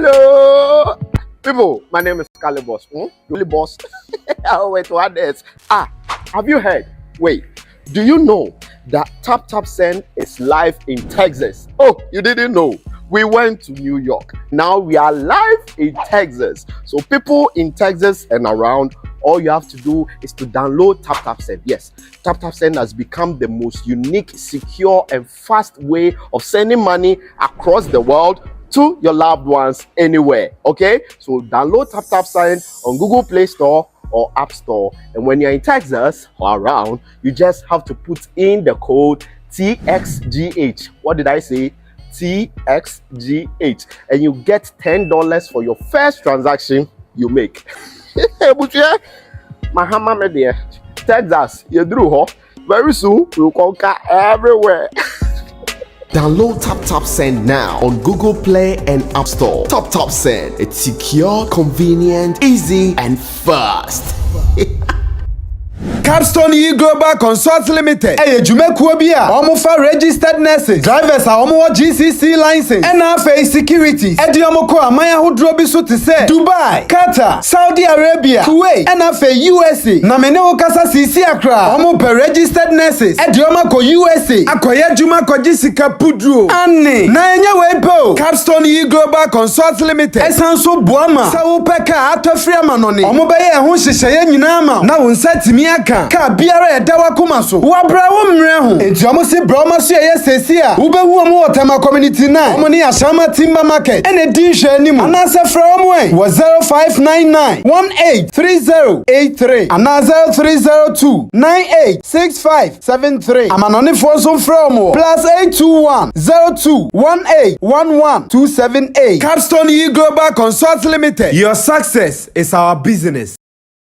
Hello, people. My name is Calibos. Really boss. Oh, wait, what else? Have you heard? Wait, do you know that Tap Tap Send is live in Texas? Oh, you didn't know? We went to New York. Now we are live in Texas. So people in Texas and around, all you have to do is to download Tap Tap Send. Yes, Tap Tap Send has become the most unique, secure, and fast way of sending money across the world to your loved ones anywhere. Okay, so download Tap Tap Send on Google Play Store or App Store, and when you're in Texas or around, you just have to put in the code TXGH. What did I say? TXGH, and you get $10 for your first transaction you make. Mahama media, Texas, you drew very soon we'll conquer everywhere. Download Tap Tap Send now on Google Play and App Store. Tap Tap Send, it's secure, convenient, easy, and fast. Capstone Global Consult Limited. Hey, Jumekuo bia. Omo for registered nurses. Drivers are omo GCC license. NFA securities. Edi omo ko amaya hodro bi so te say Dubai, Qatar, Saudi Arabia, Kuwait, NFA USA. Na mene wo kasa CC Accra. Omo per registered nurses. Edi omo ko USA. Akoye juma ko gisika pudro. Anne. Na enye we po. Capstone Global Consult Limited. Esanso boama. Sa wo peka atofri amanone. Omo beye ho hyehyeye nyina ama. Na wo nsatimi aka. Ka biara edawa kuma so wa bra wo mre ho enti omo se bra omo so ye sesi a wo behu omo Otama community 9 omo ne Ashama Timber Market ene di hwe animu anase fra omo e wo 0599 183083 ana 0302 986573 amanone fo so fra omo +821 021811 Capstone Global Consult Limited. Your success is our business.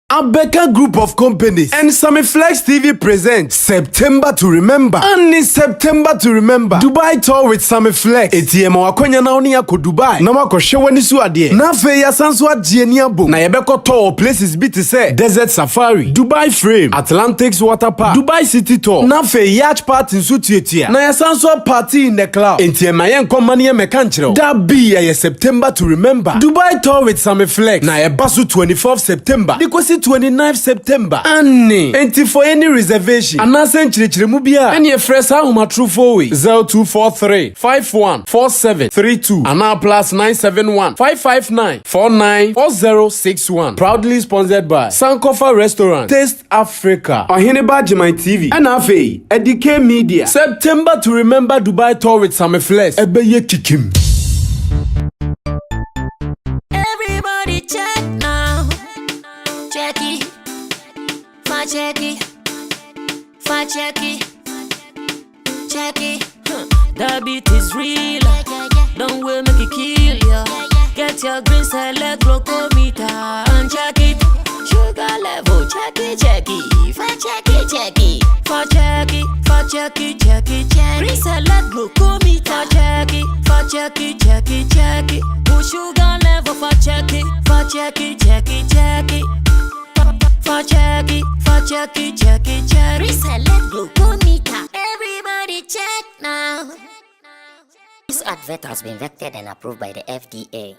Abeka Group of Companies and Sammy Flex TV presents September to Remember. And in September to Remember, Dubai tour with Sammy Flex. ATM wakonya na oni yako Dubai. Na wako shewani su adie. Na fe ya sansu adjeni abo. Na yebeko tour places biti se Desert Safari, Dubai Frame, Atlantics Water Park, Dubai City Tour. Na fe yacht party nsu tietia. Na ya sansu party in the cloud. ATM ayen komani ye mekanchiro. Da be ya September to Remember. Dubai tour with Sammy Flex. Na yebasu 24th September. 29th September. Annie. Enti for any reservation. Anasen chirichirimu bia. Any fresa huma true for we. 0243 514732. Ana plus 971 559 494061. Proudly sponsored by Sankofa Restaurant, Taste Africa, Ohineba Jimai TV, NFA, Edike Media. September to Remember Dubai tour with Sammy Flex. Ebeye kikim. Everybody check now. Check it, check it, check it, check it. That beat is real. Don't wait, make it kill ya. Get your green select glucometer and check it. Sugar level, check it, check it. Check it, check it. Check it, check it, check it, check it. Green select glucometer. Check it, check it, check it, check it. Sugar level, check it, check it, check it, check it. Check it, check it, check it, check it. Select glucometer. Everybody check now. This advert has been vetted and approved by the FDA.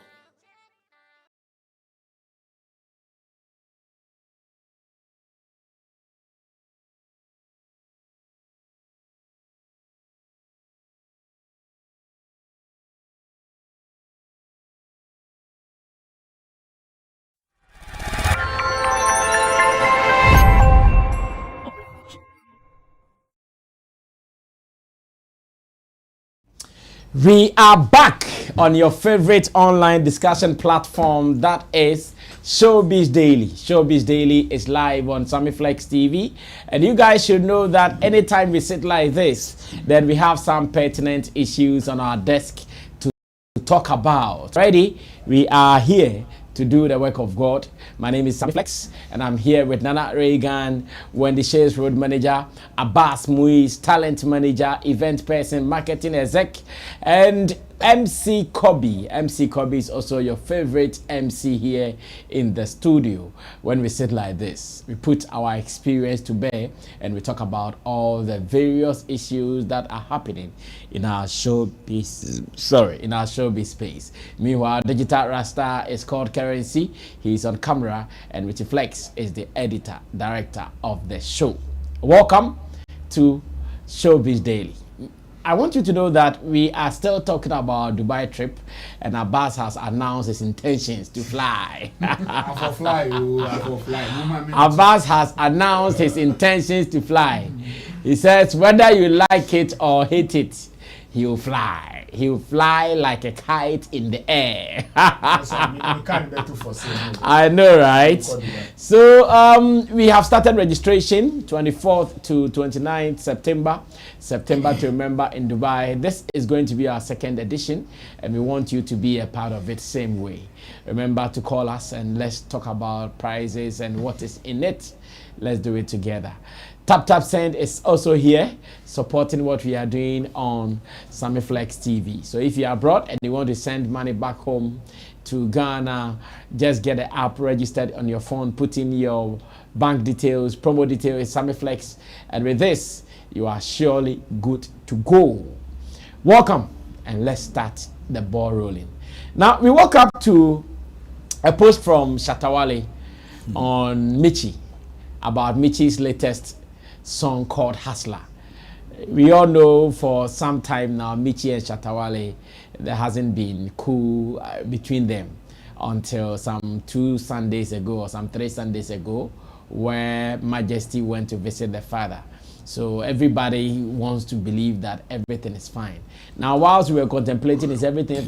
We are back on your favorite online discussion platform, that is Showbiz Daily. Showbiz Daily is live on Sammy Flex TV, and you guys should know that anytime we sit like this, then we have some pertinent issues on our desk to talk about. Ready? We are here to do the work of God. My name is Sammy Flex, and I'm here with Nana Reagan, Wendy Shays Road Manager, Abbas Muiz, Talent Manager, Event Person, Marketing Exec, and MC Kobe. MC Kobe is also your favorite MC here in the studio. When we sit like this, we put our experience to bear and we talk about all the various issues that are happening in our showbiz space. Meanwhile, Digital Rasta is called Currency. He's on camera, and Richie Flex is the editor, director of the show. Welcome to Showbiz Daily. I want you to know that we are still talking about Dubai trip, and Abbas has announced his intentions to fly. Abbas has announced his intentions to fly. He says whether you like it or hate it, he'll fly. He'll fly like a kite in the air. I know, right? So we have started registration 24th to 29th September. September to remember in Dubai. This is going to be our second edition, and we want you to be a part of it same way. Remember to call us and let's talk about prizes and what is in it. Let's do it together. Tap Send is also here supporting what we are doing on Sammy Flex TV. So if you are abroad and you want to send money back home to Ghana, just get the app registered on your phone, put in your bank details, promo details, Sammy Flex, and with this, you are surely good to go. Welcome, and let's start the ball rolling. Now, we woke up to a post from Shatta Wale on Michy about Michy's latest song called Hustler. We all know for some time now, Michy and Shatta Wale, there hasn't been cool between them until some 2 Sundays ago or some 3 Sundays ago, where Majesty went to visit the father. So everybody wants to believe that everything is fine. Now, whilst we were contemplating, is everything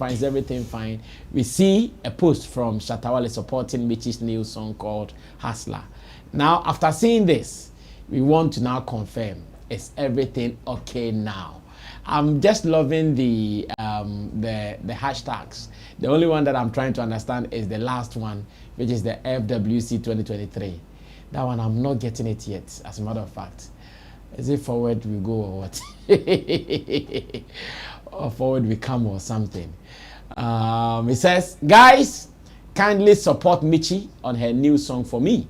fine, we see a post from Shatta Wale supporting Michy's new song called Hustler. Now, after seeing this, we want to now confirm, is everything okay now? I'm just loving the hashtags. The only one that I'm trying to understand is the last one, which is the FWC 2023. That one, I'm not getting it yet, as a matter of fact. Is it forward we go or what? Or forward we come or something. It says, guys, kindly support Michy on her new song For Me.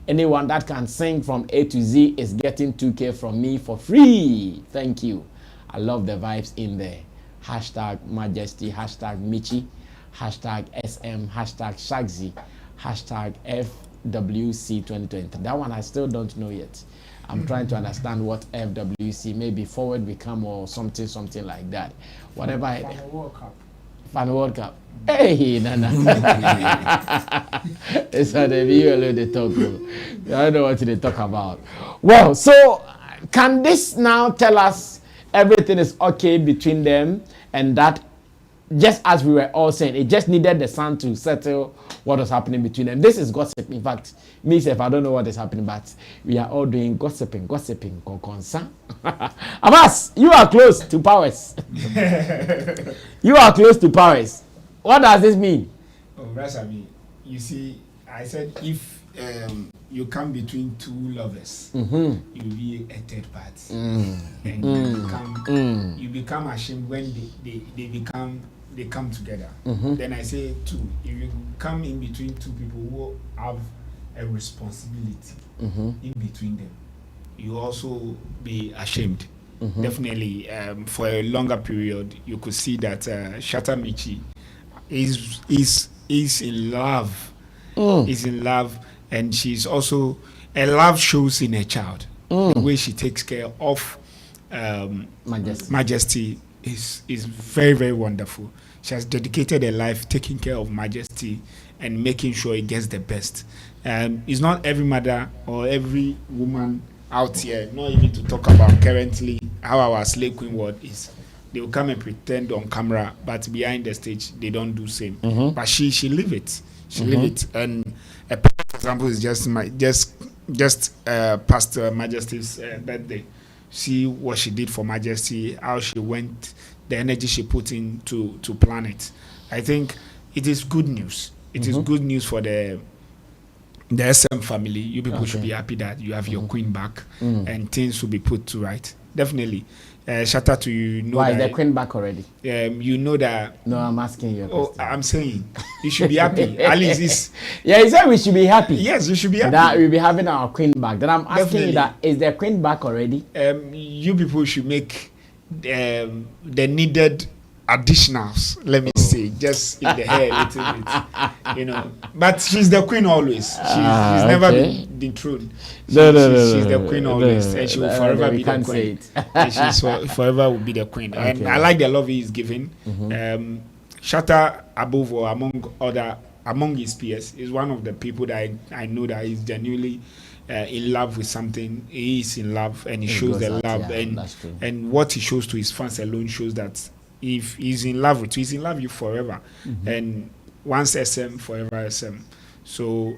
Anyone that can sing from A to Z is getting 2K from me for free. Thank you. I love the vibes in there. Hashtag Majesty, hashtag Michy, hashtag SM, hashtag Shagzy, hashtag FWC 2020. That one I still don't know yet. I'm trying to understand what FWC, maybe forward we come or something like that. Whatever. Fan World Cup. Hey, Nana. It's how they talk. I don't know what they talk about. Well, so can this now tell us everything is okay between them, and that just as we were all saying, it just needed the sun to settle what was happening between them. This is gossip. In fact, myself, I don't know what is happening, but we are all doing gossiping. Abbas, you are close to powers. You are close to powers. What does this mean? Oh, that's I mean. You see, I said if you come between two lovers, you'll be a third party, and you become ashamed when they come together. Then I say two. If you come in between two people who have a responsibility in between them, you also be ashamed. Definitely, for a longer period, you could see that Shatta Michy is in love. Is in love, and she's also a love shows in her child. The way she takes care of Majesty is very, very wonderful. She has dedicated her life taking care of Majesty and making sure it gets the best. It's not every mother or every woman out here, not even to talk about currently how our slave queen world is. They will come and pretend on camera, but behind the stage they don't do same. But she live it. She live it. And a perfect example is just past Majesty's birthday. See what she did for Majesty, how she went, the energy she put in to plan it. I think it is good news. It is good news for the SM family. You people should be happy that you have your queen back and things will be put to right. definitely. Shatta, to you know Why is that the queen back already? you know that. No, I'm asking you a Oh, question. I'm saying you should be happy. At least it's Yeah, he said we should be happy. yes, you should be happy. That we'll be having our queen back. Then I'm asking Definitely. you that is the queen back already? You people should make the needed additionals. Let me say, just in the hair a little bit, you know. But she's the queen always. She's never been dethroned. She's the queen always, and she will forever be the queen. And she's forever will be the queen. Okay. And I like the love he's giving. Shatta, above all, among his peers, is one of the people that I know that is genuinely in love with something. He is in love, and he shows the love, and what he shows to his fans alone shows that if he's in love with you, he's in love with you forever. And once SM, forever SM. So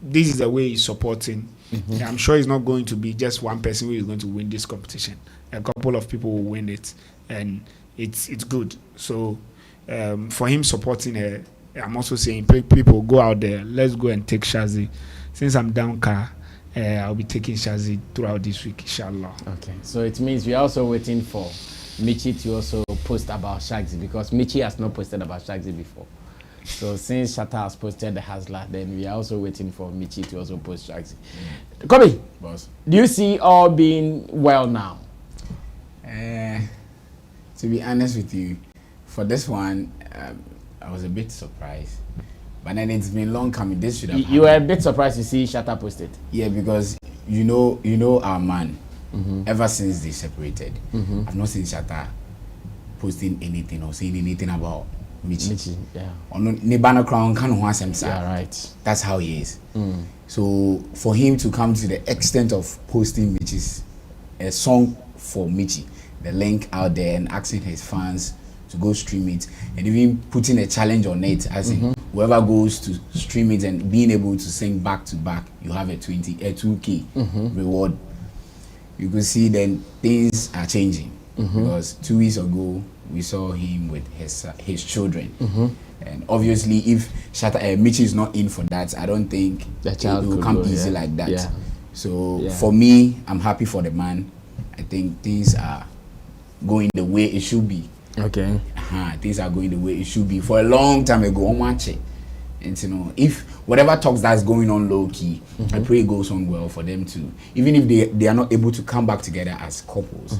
this is the way he's supporting. I'm sure it's not going to be just one person who is going to win this competition. A couple of people will win it, and it's good. So for him supporting her, I'm also saying people go out there, let's go and take Shazzy. Since I'm down car, I'll be taking Shazzy throughout this week, inshallah. Okay, so it means we're also waiting for Michy to also post about Shagzy, because Michy has not posted about Shagzy before. So since Shatta has posted the Hustler, then we are also waiting for Michy to also post Shagzy. Kobe, Boss. do you see all being well now? To be honest with you, for this one, I was a bit surprised. But then it's been long coming. This should have You were a bit surprised to see Shatta posted. Yeah, because you know our man. Ever since they separated, I've not seen Shatta posting anything or saying anything about Michy. Yeah. Nibana crown can want some. Yeah, right. That's how he is. So for him to come to the extent of posting Michy's a song for Michy, the link out there, and asking his fans to go stream it, and even putting a challenge on it, as in whoever goes to stream it and being able to sing back to back, you have a 2K reward. You could see then things are changing, because 2 weeks ago we saw him with his children, and obviously if Michy is not in for that, I don't think the child it will could come go, easy yeah. like that. Yeah. So for me, I'm happy for the man. I think things are going the way it should be. Okay. Things are going the way it should be. For a long time ago, on watch it. And you know, if whatever talks that's going on low key, I pray it goes on well for them to, even if they are not able to come back together as couples,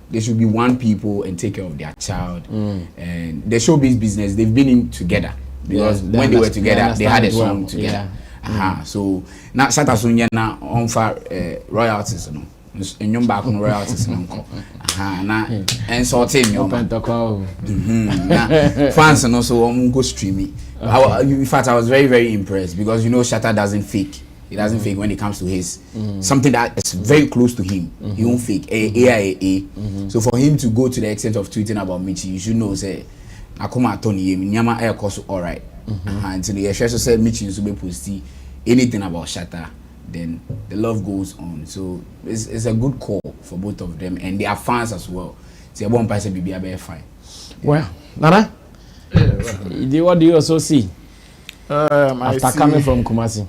they should be one people and take care of their child. And the showbiz business, they've been in together, because when they were together, they had a song together. So now Shatta Sunya na on for royalties, no. In your back on royalties, no. And sorting your fans and also go stream it. In fact, I was very, very impressed, because you know Shatta doesn't fake. He doesn't fake when it comes to his something that is very close to him. He won't fake. So for him to go to the extent of tweeting about Michy, you should know, say, Akuma Tony, Nyama Air Cost, all right. Until the Shresso said Michy is to be posting anything about Shatta, then the love goes on. So it's a good call for both of them, and they are fans as well. So one person be very fine. Well, Nana, what do you also see after coming from Kumasi?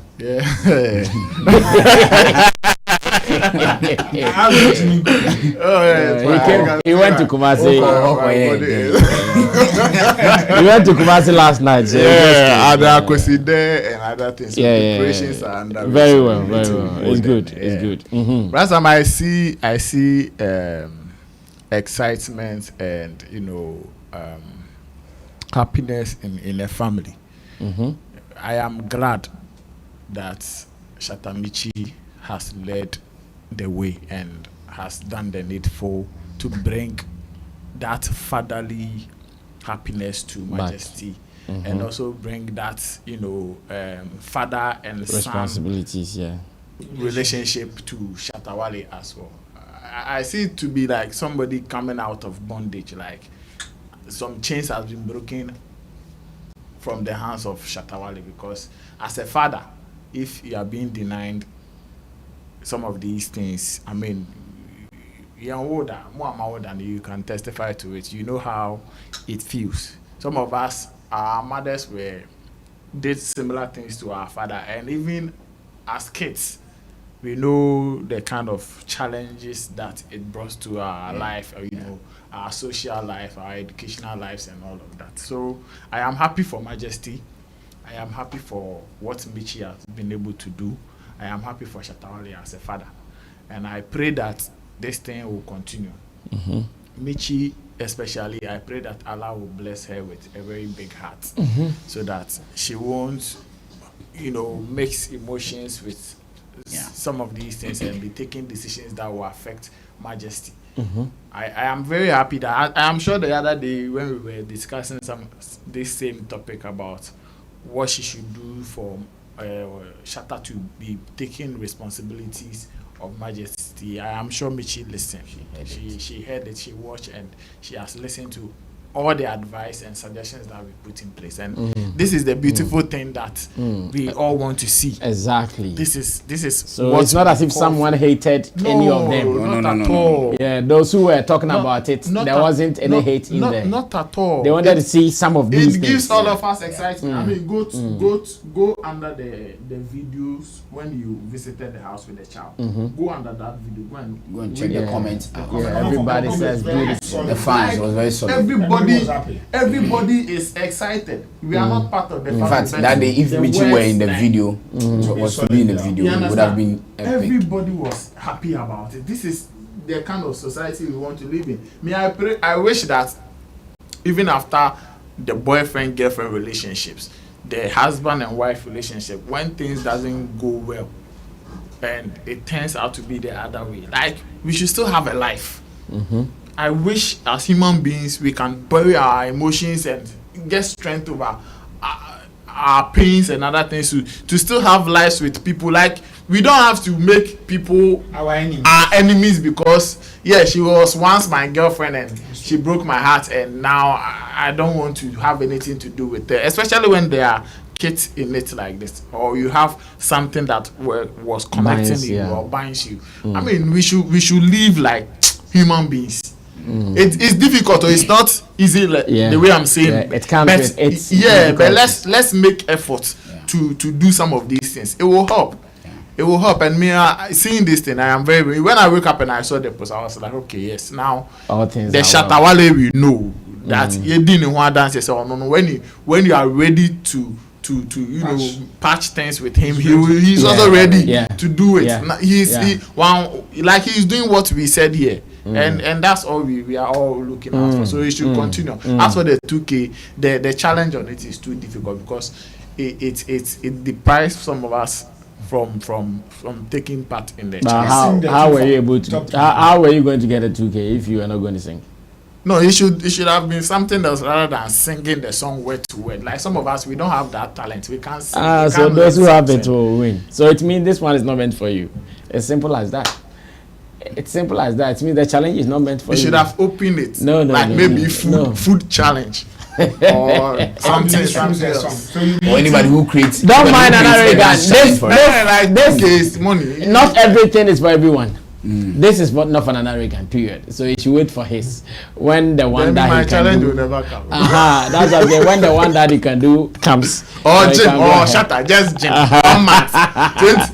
He went to Kumasi. He went to Kumasi last night. So other questions there and other things. Preparations are under. Very well, very well. It's good. It's good. Last time I see excitement and happiness in a family. I am glad that Shatta Michy has led the way and has done the needful to bring that fatherly happiness to Majesty, and also bring that father and responsibilities, son relationship to Shatta Wale as well. I see it to be like somebody coming out of bondage, like some chains has been broken from the hands of Shatta Wale, because as a father, if you are being denied some of these things, I mean, you're older, more older than you can testify to it. You know how it feels. Some of us, our mothers did similar things to our father, and even as kids, we know the kind of challenges that it brought to our life, you know, our social life, our educational lives, and all of that. So I am happy for Majesty. I am happy for what Michy has been able to do. I am happy for Shatta Wale as a father. And I pray that this thing will continue. Michy, especially, I pray that Allah will bless her with a very big heart, so that she won't, you know, mix emotions with some of these things and be taking decisions that will affect Majesty. I am very happy that I am sure the other day when we were discussing this same topic about what she should do for Shatta to be taking responsibilities of Majesty, I am sure Michy listened. She heard it, she watched, and she has listened to all the advice and suggestions that we put in place. And this is the beautiful thing that we all want to see. Exactly. This is so it's not as if someone hated any of them. Not at all. Yeah, those who were talking about it, there wasn't any hate in there. Not at all. They wanted to see some of these things. It gives all of us excitement. I mean, go under the videos when you visited the house with the child. Go under that video. Go and check the comments. Everybody says beautiful. The fans was very solid. Everybody is excited. We are not part of the family. In fact, that day, if Michy were in the video, was to be in the video, it would have been epic. Everybody was happy about it. This is the kind of society we want to live in. I wish that even after the boyfriend-girlfriend relationships, the husband and wife relationship, when things doesn't go well and it turns out to be the other way, like, we should still have a life. I wish as human beings we can bury our emotions and get strength over our pains and other things to still have lives with people. Like, we don't have to make people our enemies because she was once my girlfriend and she broke my heart, and now I don't want to have anything to do with her, especially when there are kids in it like this, or you have something that was connecting you or binds you. I mean, we should live like human beings. It's difficult, or it's not easy the way I'm saying. It can't be. But let's make effort to do some of these things. It will help. It will help. And me seeing this thing, I am very, when I wake up and I saw the post, I was like, okay, yes, now all things the Shatta Wale we know that you didn't want to dance. So no, when you are ready to patch things with him, he's also ready to do it. He's doing what we said here. And that's all we are all looking out for. So it should continue. As for the 2K, the challenge on it is too difficult because it deprives some of us from taking part in the challenge. How were you able to? How were you going to get a 2K if you were not going to sing? No, it should have been something else rather than singing the song word to word. Like some of us, we don't have that talent. We can't sing. So those who have it will win. So it means this one is not meant for you. It's simple as that. It's simple as that. It means the challenge is not meant for you. You should have opened it. No, maybe food challenge. Or something else. Or anybody who creates. Don't mind another guy. This case money. Not everything is for everyone. This is not for an American period, so you should wait for his. When the one that my he challenge can do, will never come. That's okay. When the one that he can do comes, or gym, or Shatta, just gym. 1 month,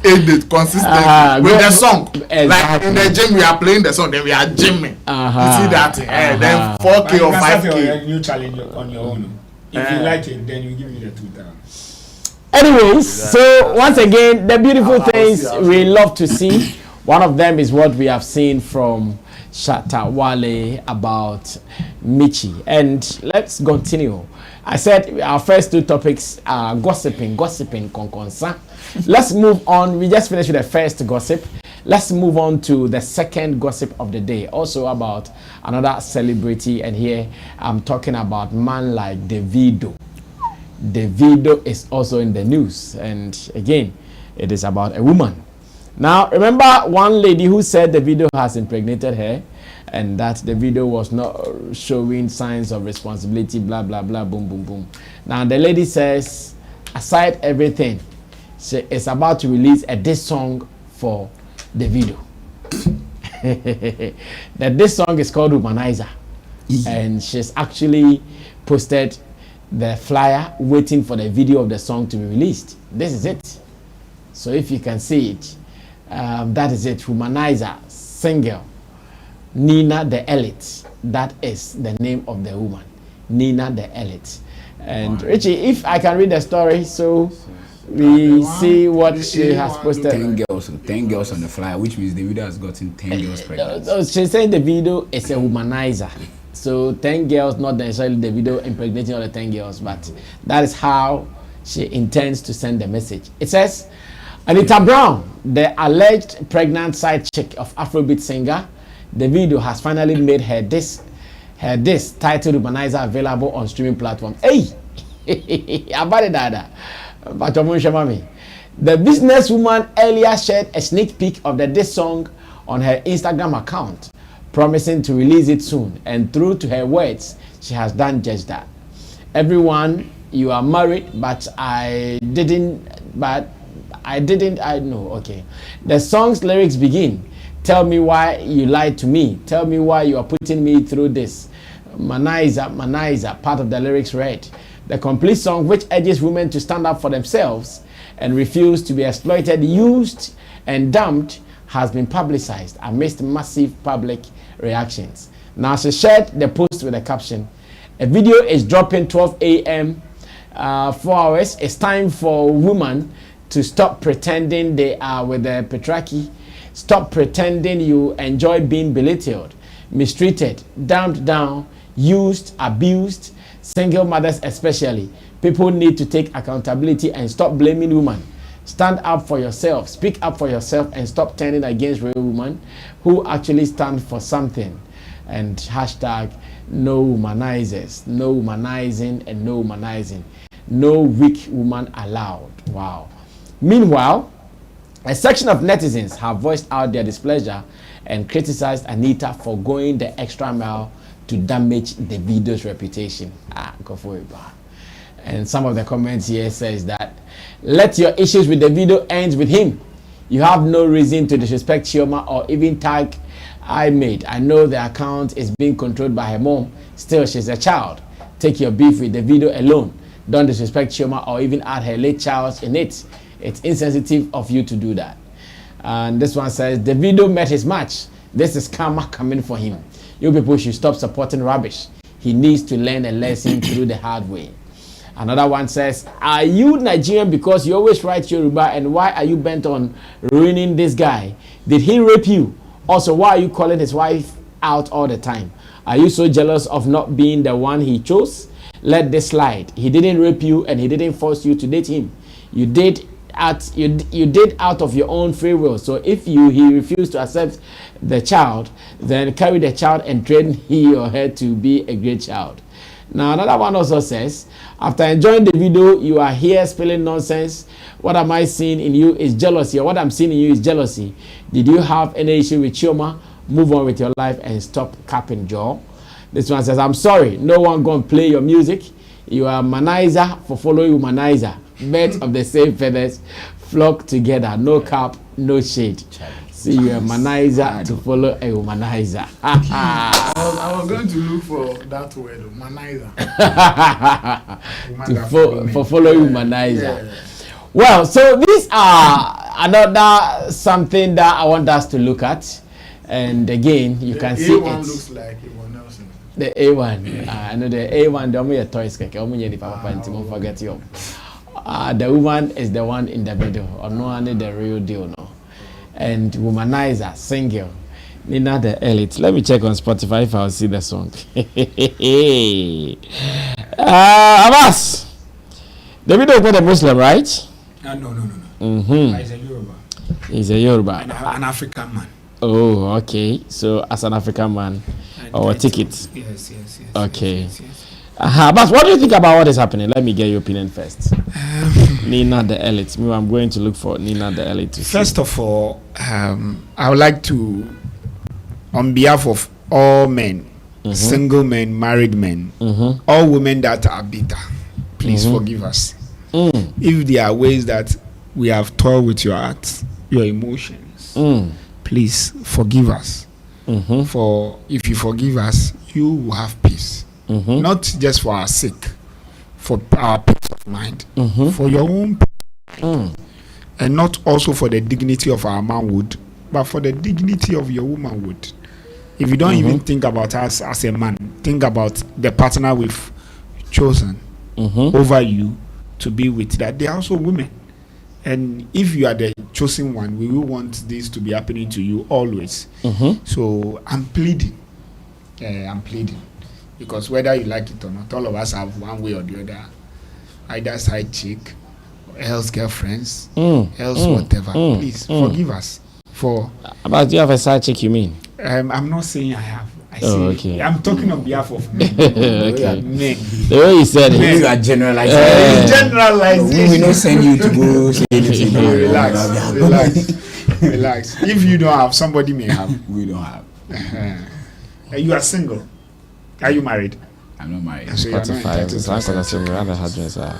28 days consistently with the song. Exactly. Like in the gym, we are playing the song, then we are gymming. You see that? Then 4K or 5K. A new challenge on your own. If you like it, then you give me the 2,000. Anyways, so once again, the beautiful things we love to see. One of them is what we have seen from Shatta Wale about Michy. And let's continue. I said our first two topics are gossiping, konkonsa. Let's move on. We just finished with the first gossip. Let's move on to the second gossip of the day. Also about another celebrity. And here I'm talking about man like Davido. Davido is also in the news. And again, it is about a woman. Now, remember one lady who said Davido has impregnated her and that Davido was not showing signs of responsibility, blah, blah, blah, boom, boom, boom. Now, the lady says, aside everything, she is about to release a diss song for Davido. That this song is called Womanizer. And she's actually posted the flyer waiting for the video of the song to be released. This is it. So if you can see it, That is it. Womanizer, single. Nina the Elite. That is the name of the woman. Nina the Elite. And Richie, if I can read the story, so we see what she has posted. 10 girls on the flyer, which means Davido has gotten 10 girls pregnant. She's saying the video is a womanizer. So 10 girls, not necessarily the video impregnating all the 10 girls, but that is how she intends to send the message. It says, Anita Brown, the alleged pregnant side chick of Afrobeat singer Davido, has finally made her disc titled Womanizer available on streaming platforms. Hey, about it, Dada. But the businesswoman earlier shared a sneak peek of the disc song on her Instagram account, promising to release it soon. And true to her words, she has done just that. Everyone, you are married, but I know. Okay. The song's lyrics begin. Tell me why you lied to me. Tell me why you are putting me through this. Manizer, part of the lyrics read. The complete song, which urges women to stand up for themselves and refuse to be exploited, used, and dumped, has been publicized amidst massive public reactions. Now, she shared the post with a caption. A video is dropping 12 a.m. 4 hours. It's time for women to stop pretending they are with the patriarchy. Stop pretending you enjoy being belittled, mistreated, dumped down, used, abused, single mothers especially. People need to take accountability and stop blaming women. Stand up for yourself, speak up for yourself, and stop turning against real women who actually stand for something. And hashtag no womanizers, no womanizing, and no womanizing. No weak woman allowed. Wow. Meanwhile, a section of netizens have voiced out their displeasure and criticized Anita for going the extra mile to damage Davido's reputation. Go for it. And some of the comments here says that, let your issues with Davido end with him. You have no reason to disrespect Chioma or even tag I made. I know the account is being controlled by her mom. Still, she's a child. Take your beef with Davido alone. Don't disrespect Chioma or even add her late child in it. It's insensitive of you to do that. And this one says, Davido met his match. This is karma coming for him. You people should stop supporting rubbish. He needs to learn a lesson through the hard way. Another one says, are you Nigerian because you always write Yoruba, and why are you bent on ruining this guy? Did he rape you? Also, why are you calling his wife out all the time? Are you so jealous of not being the one he chose? Let this slide. He didn't rape you and he didn't force you to date him. You did out of your own free will. So if he refused to accept the child, then carry the child and train he or her to be a great child. Now another one also says, after enjoying the video, you are here spilling nonsense. What am I seeing in you is jealousy, or what I'm seeing in you is jealousy. Did you have any issue with Chioma? Move on with your life and stop capping jaw. This one says, I'm sorry, no one gonna play your music. You are Womanizer for following Womanizer. Birds of the same feathers flock together. No cap, no shade. See, you are Womanizer to follow a Womanizer. I was going to look for that word, Womanizer. for following Womanizer. Yeah. Well, so these are another something that I want us to look at. And again, you can see A1 looks like A1 Nelson. The A1. I know the A1, the only toys. Don't forget you. The woman is the one in the middle, or no one is the real deal, no. And Womanizer, single, Nina the Elite. Let me check on Spotify if I'll see the song. Abbas, Davido is not a Muslim, right? No. Mm-hmm. He's a Yoruba. He's a Yoruba. And an African man. Oh, okay. So as an African man, or ticket. Yes. Okay. Yes. But what do you think about what is happening? Let me get your opinion first. Nina the Elite. Me, I'm going to look for Nina the Elite. First of all, I would like to, on behalf of all men, single men, married men, all women that are bitter, please forgive us. If there are ways that we have toyed with your heart, your emotions, please forgive us. For if you forgive us, you will have peace. Not just for our sake, for our peace of mind, for your own peace. and not also for the dignity of our manhood, but for the dignity of your womanhood. If you don't even think about us as a man, think about the partner we've chosen over you to be with, that they are also women. And if you are the chosen one, we will want this to be happening to you always. So I'm pleading. Because whether you like it or not, all of us have one way or the other, either side chick, else girlfriends, else whatever. Please forgive us for. But do you have a side chick, you mean? I'm not saying I have. I say, okay. I'm talking on behalf of men. Okay. Men. The way you said it. You are generalizing. Generalization. We don't send you to go say anything. Relax. If you don't have, somebody may have. We don't have. You are single. Are you married? I'm not married. So you are not entitled to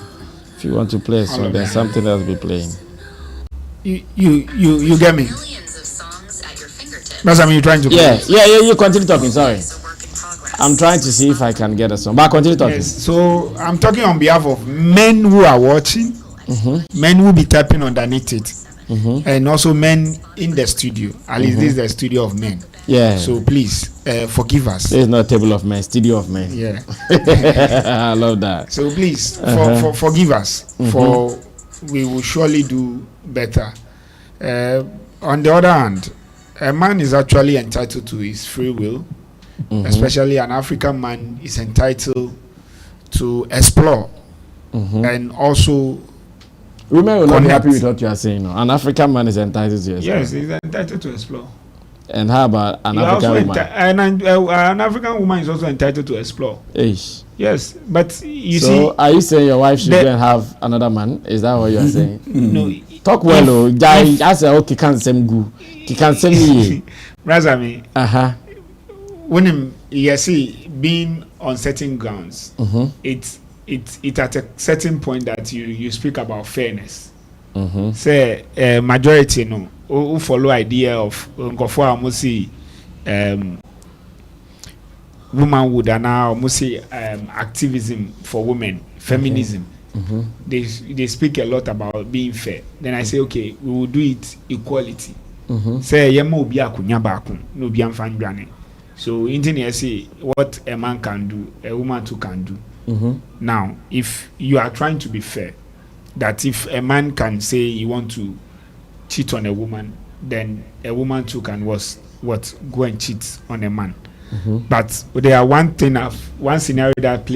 If you want to play a song, then something else be playing. You get me? That's what you're trying to play. Yeah, you continue talking, sorry. I'm trying to see if I can get a song, but continue talking. Yes, so I'm talking on behalf of men who are watching, men who be tapping underneath it, and also men in the studio. At least this is the studio of men. Yeah. So please forgive us. This is not a table of men, studio of men. Yeah. I love that. So please forgive us, for we will surely do better. On the other hand, a man is actually entitled to his free will, especially an African man is entitled to explore and also. Women will not be happy with what you are saying. No? An African man is entitled to explore. Yes, he's entitled to explore. And how about an African woman? An African woman is also entitled to explore. Ish. Yes, but you see. So are you saying your wife should go and have another man? Is that what you are saying? No. Talk well, oh. I say okay, can't same go. He can send me. Razami. When you see being on certain grounds, it's at a certain point that you speak about fairness. Say majority no who follow idea of womanhood and now activism for women, feminism. They speak a lot about being fair. Then I say, okay, we will do it equality. Say yema obi akunya baako no obi amfa ndwane. So engineer say what a man can do, a woman too can do. Now, if you are trying to be fair, that if a man can say you want to cheat on a woman, then a woman too can go and cheat on a man. But there are one scenario that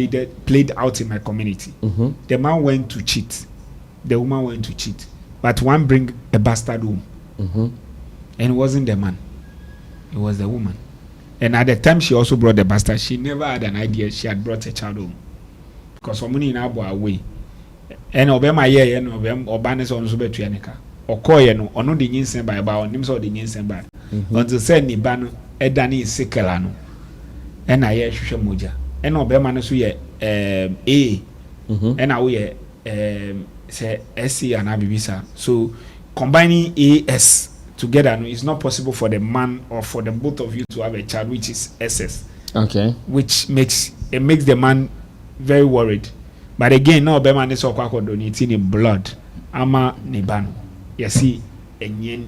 played out in my community. The man went to cheat, the woman went to cheat, but one bring a bastard home, and it wasn't the man, it was the woman. And at the time she also brought the bastard, she never had an idea she had brought a child home, because somebody in Abo away, and obema ye and obanes on so betu yanika okoye no ono de nyinsen ba ba onim so de nyinsen ba until say ni ba no edani isekela no and na ye hwehwe moja and obema no so ye and na wo ye say SC and abibisa. So combining AS together no, it's not possible for the man or for the both of you to have a child, which is SS. Okay. Which makes the man very worried. But again, no Obama is so donating in blood. Ama Nibano. You see, and ni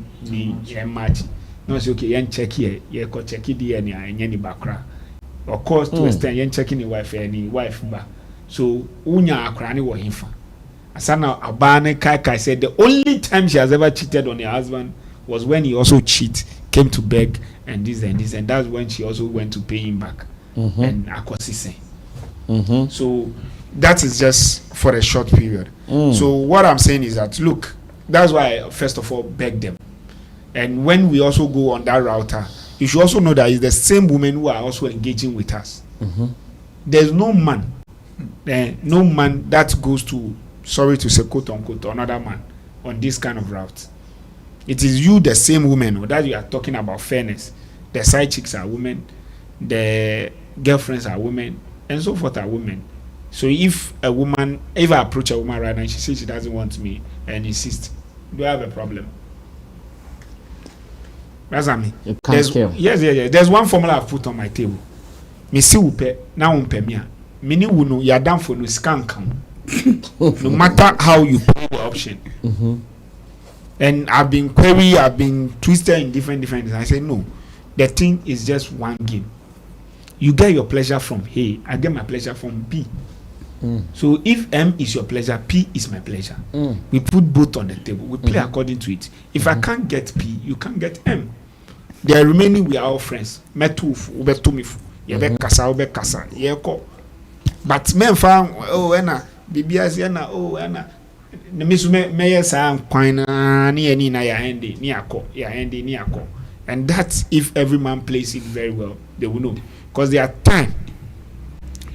match. No, so okay, yen check here, ye ko check DNA and yen bakra. Of course, to extend yen checking the wife and wife ba. So unya akrani wa himfa. Asana Abane Kai said the only time she has ever cheated on her husband was when he also came to beg and this, and that's when she also went to pay him back. And Akosise. So that is just for a short period. So what I'm saying is that, look, that's why I first of all beg them. And when we also go on that router, you should also know that it's the same women who are also engaging with us. There's no man that goes to, sorry to say, quote unquote, another man on this kind of route. It is you, the same woman, or that you are talking about fairness. The side chicks are women, the girlfriends are women, and so forth are women. So if I approach a woman right now and she says she doesn't want me and insists, do I have a problem? That's what I mean. Yes. There's one formula I've put on my table. Me see upe na umpe mia. Mini wuno ya dam for no scan come. No matter how you play the option. And I've been query, I've been twisted in different things. I say no, the thing is just one game. You get your pleasure from A, I get my pleasure from B. So if M is your pleasure, P is my pleasure. We put both on the table. We play according to it. If I can't get P, you can't get M. The remaining, we are all friends. Metuf, ubetumifu, yebe kasa, ube kasa, yeko. But men found ena BBS ena ena. Nemisu me sa kwana ni na ya hendi ni ako. And that's if every man plays it very well, they will know. Because there are time.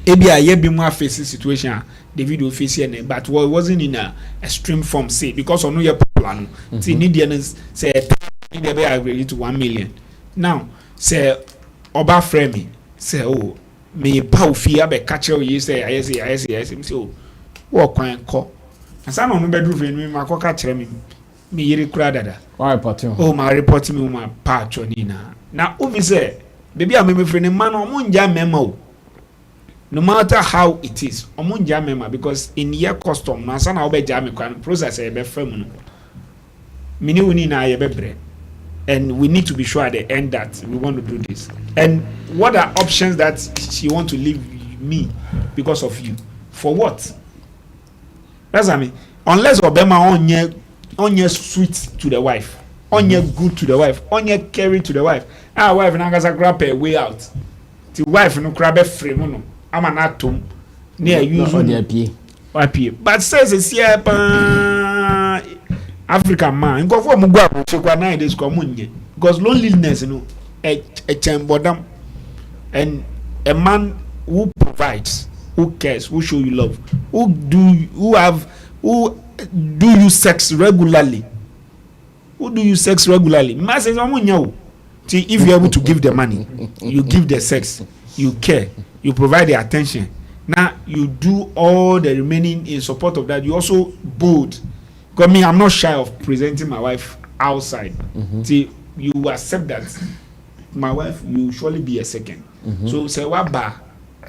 Maybe I be more facing situation. Davido facing, but it wasn't in a extreme form. Say because on your plan, see Indians say they agree to 1 million. Now say Oba Fremi say oh me pow fear be catch you say I say so what can call. And some on bedroom me ma ko catch me yiri kura dada. Why report you? Oh my report me my patch on ina. Now obi say baby I me friend man o munja memo. No matter how it is, omunja memo because in your custom na sana obe jam kwan process e be fam no. Mini woni na ye bebre. And we need to be sure at the end that we want to do this. And what are options that she want to leave me because of you? For what? That's what I mean. Unless Obama onye sweet to the wife, onye good to the wife, onye caring to the wife. Our wife na gasa grab a way out. The wife no grab a frame no. I'm an atom near you. But says it's here African man. Go for Mugwa Chekwa 9 days komunye. Because loneliness, you know, a chambodam. And a man who provides, who cares, who show you love, who do you sex regularly? Who do you sex regularly? If you're able to give the money, you give the sex, you care, you provide the attention. Now you do all the remaining in support of that. You also bold. Because me, I'm not shy of presenting my wife outside. See, you accept that my wife will surely be a second. So say what ba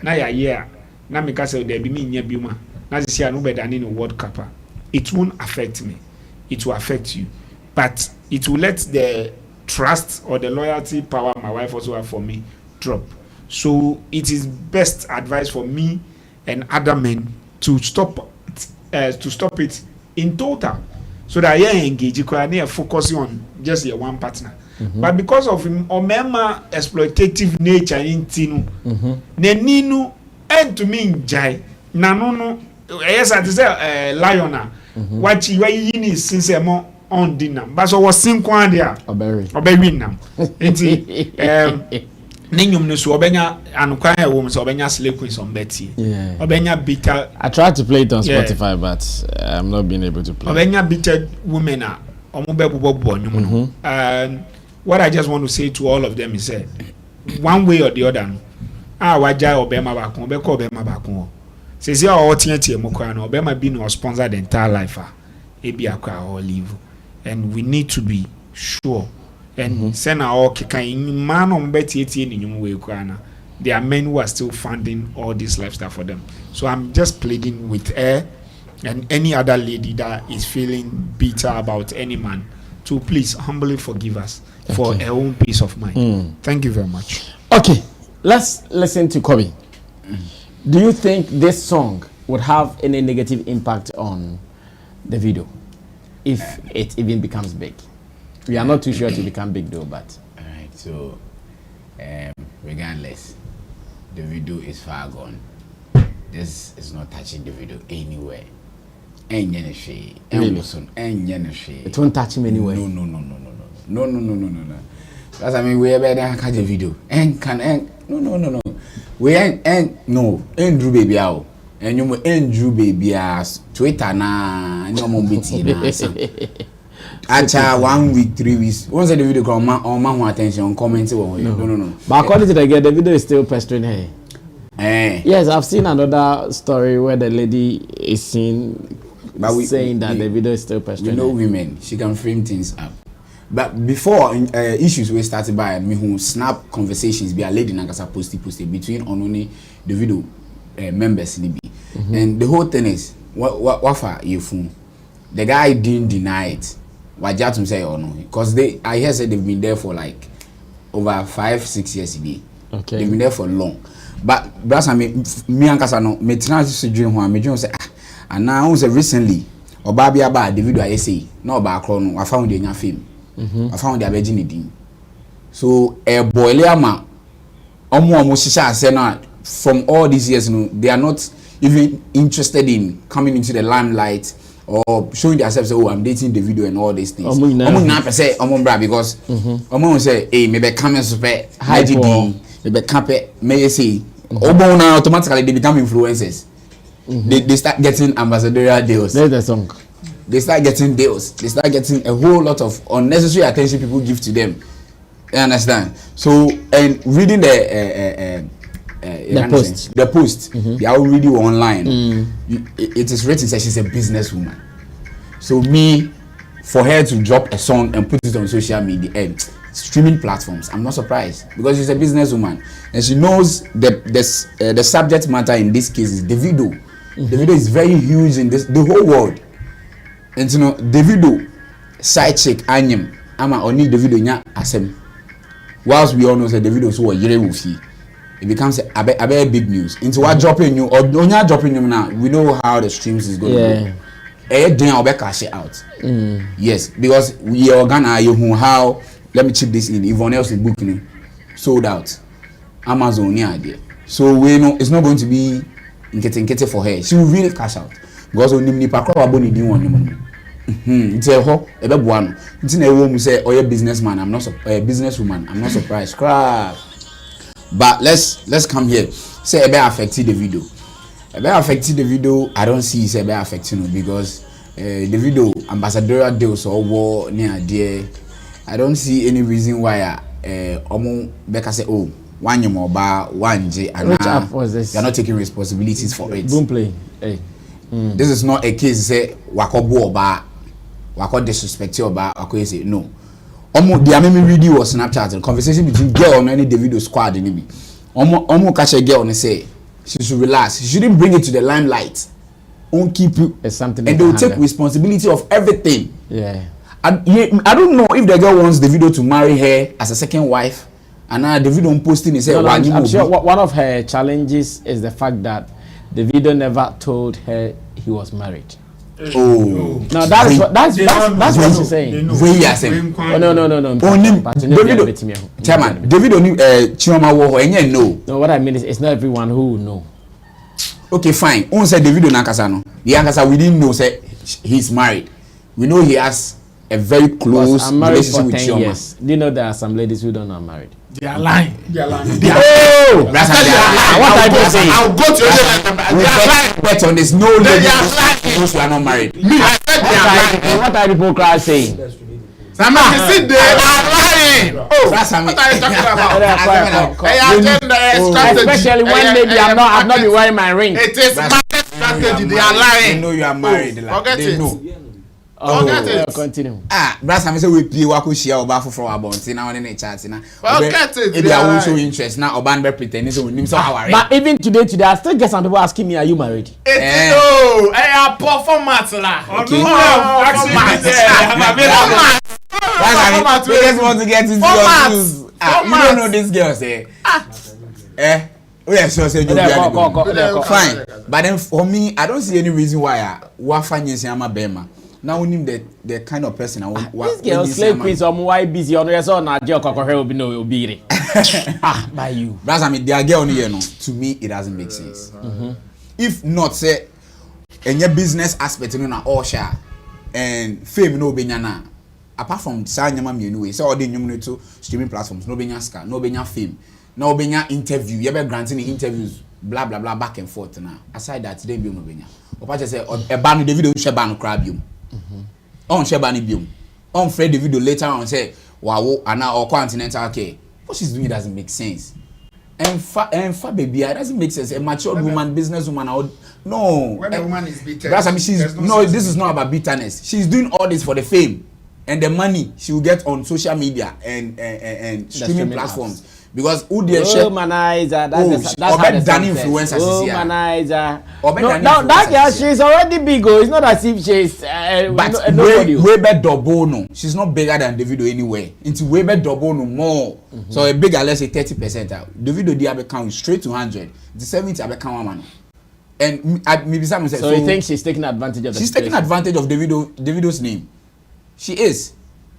na ya year na me ka say there be me nya biuma na say no better than in World Cup. It won't affect me. It will affect you, but it will let the trust or the loyalty power my wife also have for me drop. So it is best advice for me and other men to stop it in total, so that you engage, you can focus on just your one partner. But because of him, Omema exploitative nature in Tinu, Neninu, and to me, Jai, Nanono, yes, I say, Liona, what you are since a more on dinner, but so was 5 there, Oberry now. Ninyum no so obenya anokwan e wo so obenya slay queen some betty. Obenya bitter. I tried to play it on Spotify, but I'm not being able to play. Obenya bitter women are and what I just want to say to all of them is one way or the other, waja obema back on beko obema back on. Says ya all tie mo kwa no obema be no sponsor the entire life ebi akwa or leave, and we need to be sure. And send our man on Betty in way. There are men who are still funding all this lifestyle for them. So I'm just pleading with her and any other lady that is feeling bitter about any man to please humbly forgive us for her own peace of mind. Thank you very much. Okay, let's listen to Kobe. Do you think this song would have any negative impact on the video if it even becomes big? We are not too sure to become big though, but alright, so regardless, the video is far gone. This is not touching the video anywhere. It won't touch him anywhere. No. Because I mean we better than catch the video. No. We ain't Drew baby out. And you ain't Drew baby ass Twitter na no Acha 1 week, 3 weeks. Once the video come on my attention, commenting no. But according to the girl, the video is still pestering her. Yes, I've seen another story where the lady is seen saying that the video is still pestering her. You know women, she can frame things up. But before issues were started by me who snap conversations be a lady nangasa posted between only the video members in the and the whole thing is what for you phone. The guy didn't deny it. Wajatum say or no, because I hear say they've been there for like over 5-6 years a day. Okay. They've been there for long. But brasa me and Kasano, me try dream one, me dream say, and now say recently, or Baby Aba, Davido I say, no back on, I found in your film. I found the virginity. So a boy Liama, almost from all these years, they are not even interested in coming into the limelight or showing themselves. Oh, I'm dating Davido and all these things. Say, because say, hey, maybe come and super high maybe cape, may say, now automatically they become influencers. They start getting ambassadorial deals. There's the song. They start getting deals. They start getting a whole lot of unnecessary attention people give to them. You understand? So, and reading the post, they are already online. It is written that she's a businesswoman. So for her to drop a song and put it on social media and streaming platforms, I'm not surprised because she's a businesswoman and she knows the subject matter in this case is Davido. Davido is very huge in the whole world. And Davido side chick Anyam ama only Davido nya asem. Whilst we all know that Davido so yere wufi, it becomes a big news. Into what dropping you or onya dropping you now, we know how the streams is going to go. Then I'll be cash it out. Yes, because we are gonna how let me chip this in. Everyone else is booking sold out. Amazon idea. So we know it's not going to be in for her. She will really cash out. Because only nipa kwa boni di won it's a ho ebe buano nti na ewo mu say oye businessman I'm not a businesswoman I'm not surprised crap. But let's come here say ebe affect the video I don't see say ebe affecting no because the video ambassadorial deals or war near there I don't see any reason why omo beka say oh one more bar one j and you're not taking responsibilities for it. Boom play. Hey. This is not a case say wakobo oba wako disrespect oba wako say no. Omo the amemi video was Snapchat and conversation between girl and any Davido squad in it. Omo catch a girl and say she should relax. She shouldn't bring it to the limelight. Won't keep you. It's something and they will take responsibility of everything. Yeah. I don't know if the girl wants Davido to marry her as a second wife. And now Davido posting is saying I'm sure one of her challenges is the fact that Davido never told her he was married. Oh, no, that's what she's saying. Oh, no. Chairman, Davido knew Chioma wo enye no. No, what I mean is it's not everyone who will know. Okay, fine. On said Davido nakasa no. The Ankasa we didn't know say he's married. We know he has a very close relationship with Chioma. Years. Do you know there are some ladies who don't know I'm married? They are lying. Oh! What I do say? I'll go to you. Bet on this. No lady who are not married. Me, I said they are lying. What are people saying? Sammy, you see they are lying. Oh, what are you talking about? Especially when maybe I've not been wearing my ring. It is market strategy. They are lying. They know you are married. Forget it. Forget it. Continue. Brother, I say we play wako share oba for abonti na one chat na. Forget it. If they are also interest now oba be pretend so we nim so how. But even today I still get some people asking me, are you married? No, I performance la. Okay. We just want to get into your news. You don't know this girl say. Oh yeah, sure say fine. But then for me, I don't see any reason why wafanye say ama bema. Now we need the kind of person I want. This girl slave queen so why busy on your son na girl kokore obi no obi by you. That's I mean their girl here no. To me it doesn't make sense. If not say any business aspect no na all share and fame no benya na apart from say nyama mienu we say all the nyum no to streaming platforms no benya ska no benya fame no benya interview you be granting interviews blah blah blah back and forth now aside that they be no benya opache say e ba no Davido share ba no crab biom on share ba no biom on Fred Davido later on say wow ana or continental care what she's doing doesn't make sense and fa baby it doesn't make sense a mature woman businesswoman no when a woman is bitter that's I mean she's no this is not about bitterness she's doing all this for the fame and the money she will get on social media and streaming platforms. Apps. Because who they share Womanizer, that's done influencer. Womanizer. No, that girl, she's already big. It's not as if she's but nobody. Way better double no. She's not bigger than Davido anywhere. It's way better double no more. So a bigger, let's say 30%. Davido they have account straight to 100. The 70 have account man. And maybe someone said. So you think she's taking advantage of? She's taking advantage of Davido's name. She is.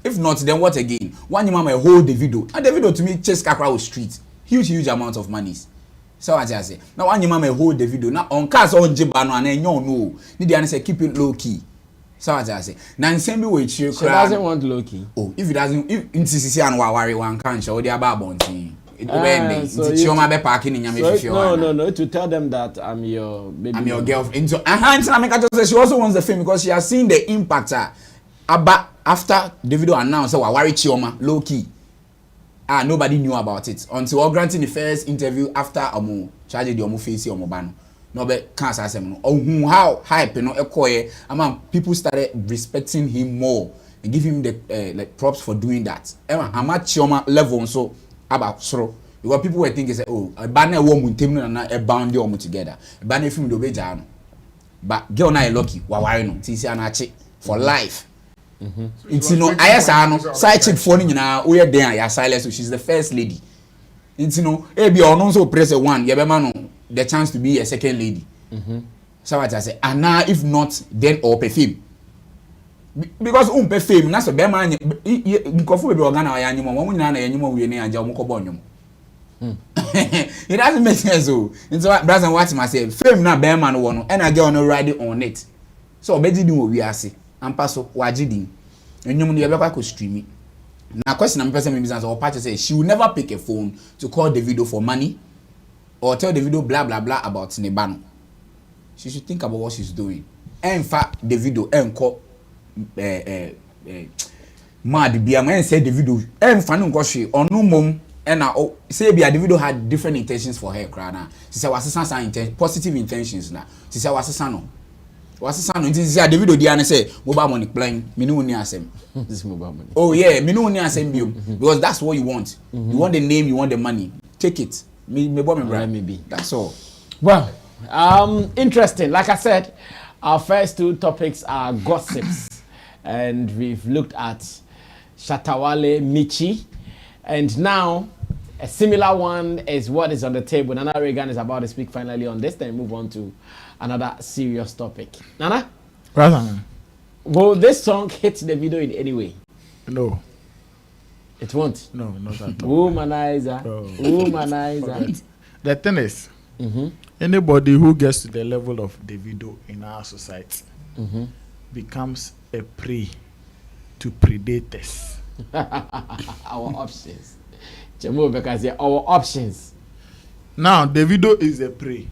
If not, then what again? One man a whole Davido. And Davido to me chase Kakra with street. Huge amount of monies. So what I say. Now one man a whole Davido. Now on cars on Jibano and then you know. Need the answer keep it low key. So what I say. Now in same way she doesn't want low key. Oh, if it doesn't, if in CCC and worry one can't show the about bonting. It will end. So parking in no, to tell them that I'm your baby. I'm your girlfriend. So she also wants the fame because she has seen the impact. About after Davido announced that Wari Chioma low key, nobody knew about it until granting the first interview after charge the face ban. No but can't say how hype people started respecting him more and give him the like props for doing that. I'm at Chioma level so about so because people were thinking say a banner woman team and a bound the together. A banner film do be but girl na lucky Wawari no tisi anachi for life. It's side chick for we are there ya silence so she's the first lady. It's be so press one the chance to be a second lady. So what I say and now if not then or perfume because perfume na so be man nkofo be organ na anyimo mo nyina na anyimo we ne anja mo kobonyom. It doesn't make sense so into brother what myself fame na be man wo no and I get on riding on it so obedi din wo wi ase ampa so wagidin enyum no yebekwa ko stream. Na question am person me business or party say she will never pick a phone to call Davido for money or tell Davido blah blah blah about Nebano. She should think about what she's doing. In fact Davido enko mad bia man say Davido fa no nko hwe onu mom na say bia Davido had different intentions for her crana. She say wasesa positive intentions na. She say wasesa no Davido dia say mobile money playing me no ni asem. This mobile money. Oh yeah, me no ni asem bio because that's what you want. You want the name, you want the money. Take it. Me maybe. That's all. Well, interesting. Like I said, our first two topics are gossips and we've looked at Shatta, Wale, Michy, and now a similar one is what is on the table. Nana Reagan is about to speak finally on this, then move on to another serious topic. Nana? Brother. Will this song hit the video in any way? No. It won't? No, not at all. Womanizer. No. Womanizer. The thing is, anybody who gets to the level of Davido in our society becomes a prey to predators. Our options. Chemo because our options. Now, Davido is a prey.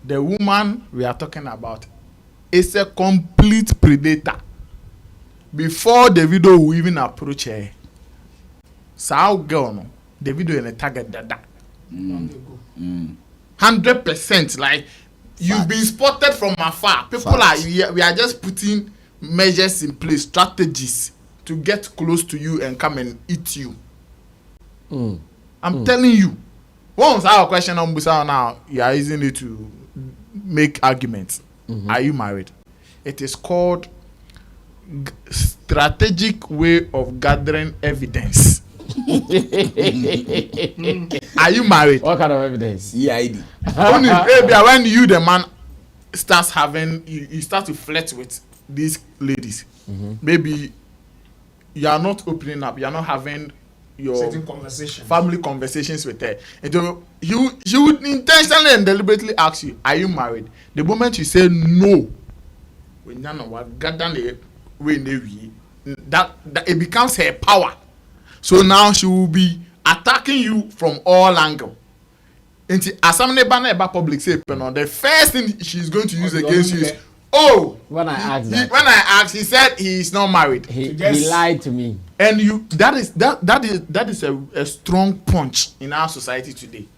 The woman we are talking about is a complete predator. Before Davido will even approach her, so girl no, Davido in a target that 100%. Like you've been spotted from afar. People we are just putting measures in place, strategies to get close to you and come and eat you. I'm telling you. Once our question on Busa now, you are using it to make arguments. Are you married? It is called strategic way of gathering evidence. Are you married? What kind of evidence? EID. When you the man starts having you start to flirt with these ladies, maybe you are not opening up, you are not having your family conversations with her. And he would intentionally and deliberately ask you, are you married? The moment you say no, when you know that it becomes her power. So now she will be attacking you from all angles. And public say, the first thing she's going to use against you is, when I asked, he said he is not married. He lied to me. And that is a strong punch in our society today.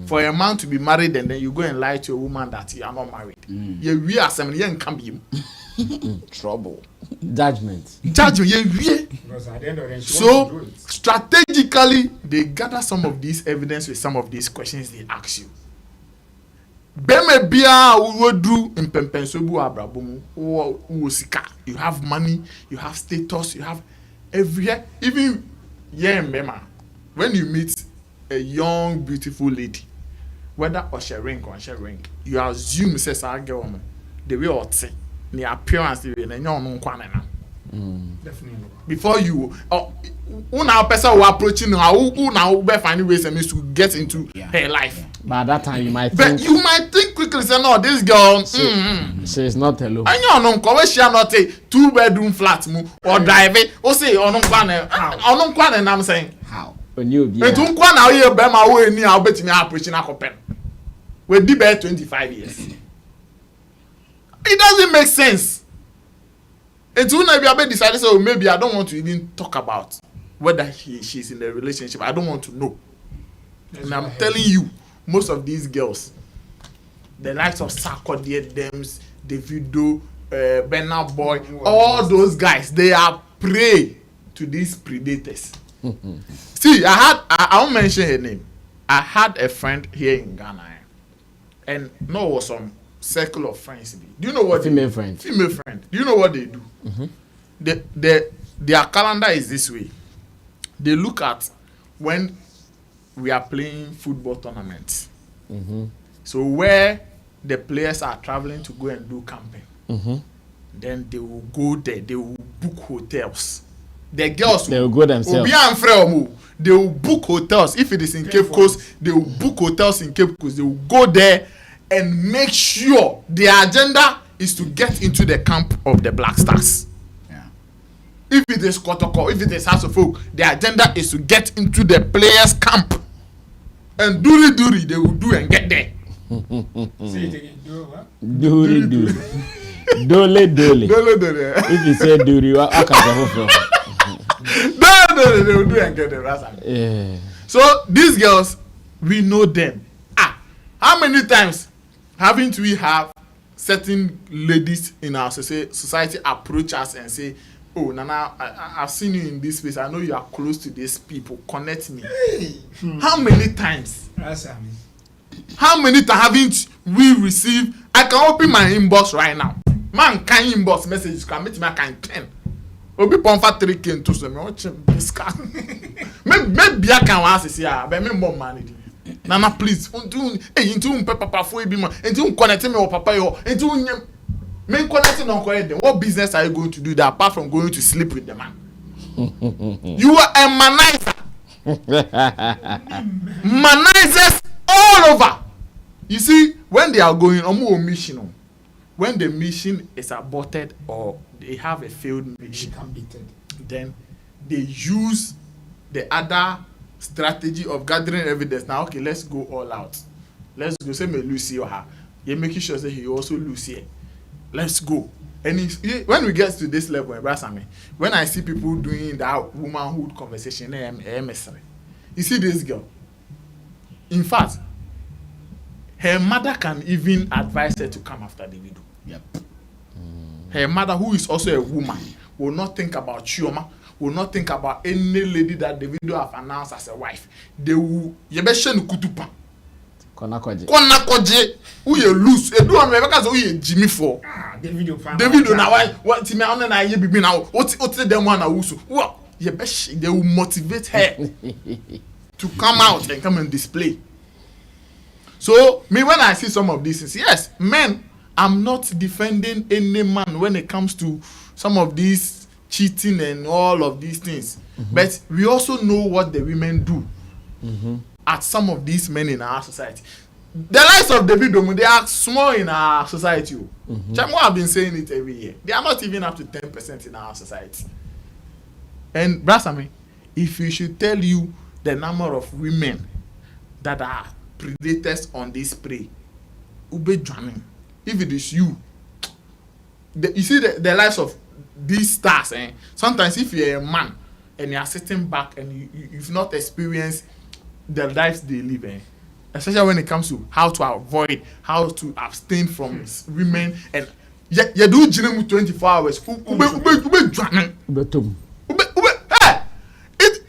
For a man to be married and then you go and lie to a woman that you are not married. We are some young can be. Trouble. Judgment. Judgment, yeah. Because at the end of the day, she wants to So do it. strategically, they gather some of this evidence with some of these questions they ask you. Beme bia uwodru impempensobu abrabomu uwosika. You have money, you have status, you have everywhere. Even Bema, when you meet a young beautiful lady, whether ring or ring, you assume says I girl the way or say the appearance the way Definitely. before you una person who approaching her who now be finding ways and means to get into her life. Yeah. But at that time you might But think you might think quickly say no, this girl she's not alone. and you know we she not a 2-bedroom flat mu or drive it or say on kwane na I'm saying How? When you be and to kwane na you be ma we ni a bet me approaching akopen we di be 25 years. It doesn't make sense. It's when I decided, so maybe I don't want to even talk about whether she's in a relationship. I don't want to know. And I'm telling you, most of these girls, the likes of Sarkodie, Dems, Davido, Bernard Boy, all those guys, they are prey to these predators. See, I won't mention her name. I had a friend here in Ghana, and no was some circle of friends. Do you know what female friend? Female friend. Do you know what they do? Their calendar is this way. They look at when we are playing football tournaments. So where the players are traveling to go and do camping, then they will go there. They will book hotels. The girls They will go themselves. They will book hotels. If it is in Cape Coast, they will book hotels in Cape Coast. They will go there and make sure their agenda is to get into the camp of the Black Stars. Yeah. If it is Kotoko, if it is House of Folk, the agenda is to get into the players' camp. And duri they will do and get there. Say it again. Do what? Dole. Dole. If you say duri, what can from? They will do and get there. Yeah. So these girls, we know them. How many times haven't we have certain ladies in our society approach us and say, oh, Nana, I've seen you in this place. I know you are close to these people. Connect me. How many times? That's Sammy. How many times haven't we received? I can open my inbox right now. Man, can inbox messages can make me I can 10. Obi pomfa 3K into some watch this car. Maybe I can ask this here, but me more money. Nana, please. Into papa for be man. Into connect me or papa yo. Into me connecting on them. What business are you going to do that apart from going to sleep with the man? You are a manizer. Manizers all over. You see, when they are going on mission, when the mission is aborted or they have a failed mission, then they use the other strategy of gathering evidence. Now, okay, let's go all out. Let's go. Say me Lucy or her. You're making sure that he also lose here. Let's go. And when we get to this level, when I see people doing that womanhood conversation, you see this girl. In fact, her mother can even advise her to come after Davido. Yep. Her mother, who is also a woman, will not think about Chioma, will not think about any lady that Davido have announced as a wife. They will yebeshe nukutupa. Konakoje. Who you lose? Edu on me because who you Jimmy for? Davido na why? What me on na ye bibi now? What them one na wusu? What? Yebeshe. They will motivate her to come out and come and display. So me when I see some of these things, yes, men, I'm not defending any man when it comes to some of these cheating and all of these things. But we also know what the women do at some of these men in our society. The likes of Davido, they are small in our society. Chamo have been saying it every year. They are not even up to 10% in our society. And Brasami, if we should tell you the number of women that are predators on this prey, ube drowning. If it is you, you see the lives of these stars. Sometimes if you're a man and you are sitting back and you've not experienced the lives they live, especially when it comes to how to avoid, how to abstain from women, and You do gym 24 hours. Betum. Hey,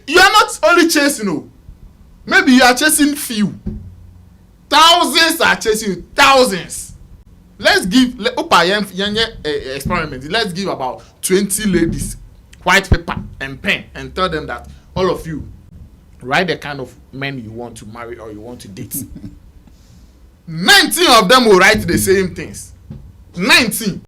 you are not only chasing, no. Maybe you are chasing few. Thousands are chasing you. Thousands. Let's give experiment. Let's give about 20 ladies white paper and pen and tell them that all of you write the kind of men you want to marry or you want to date. 19 of them will write the same things. 19.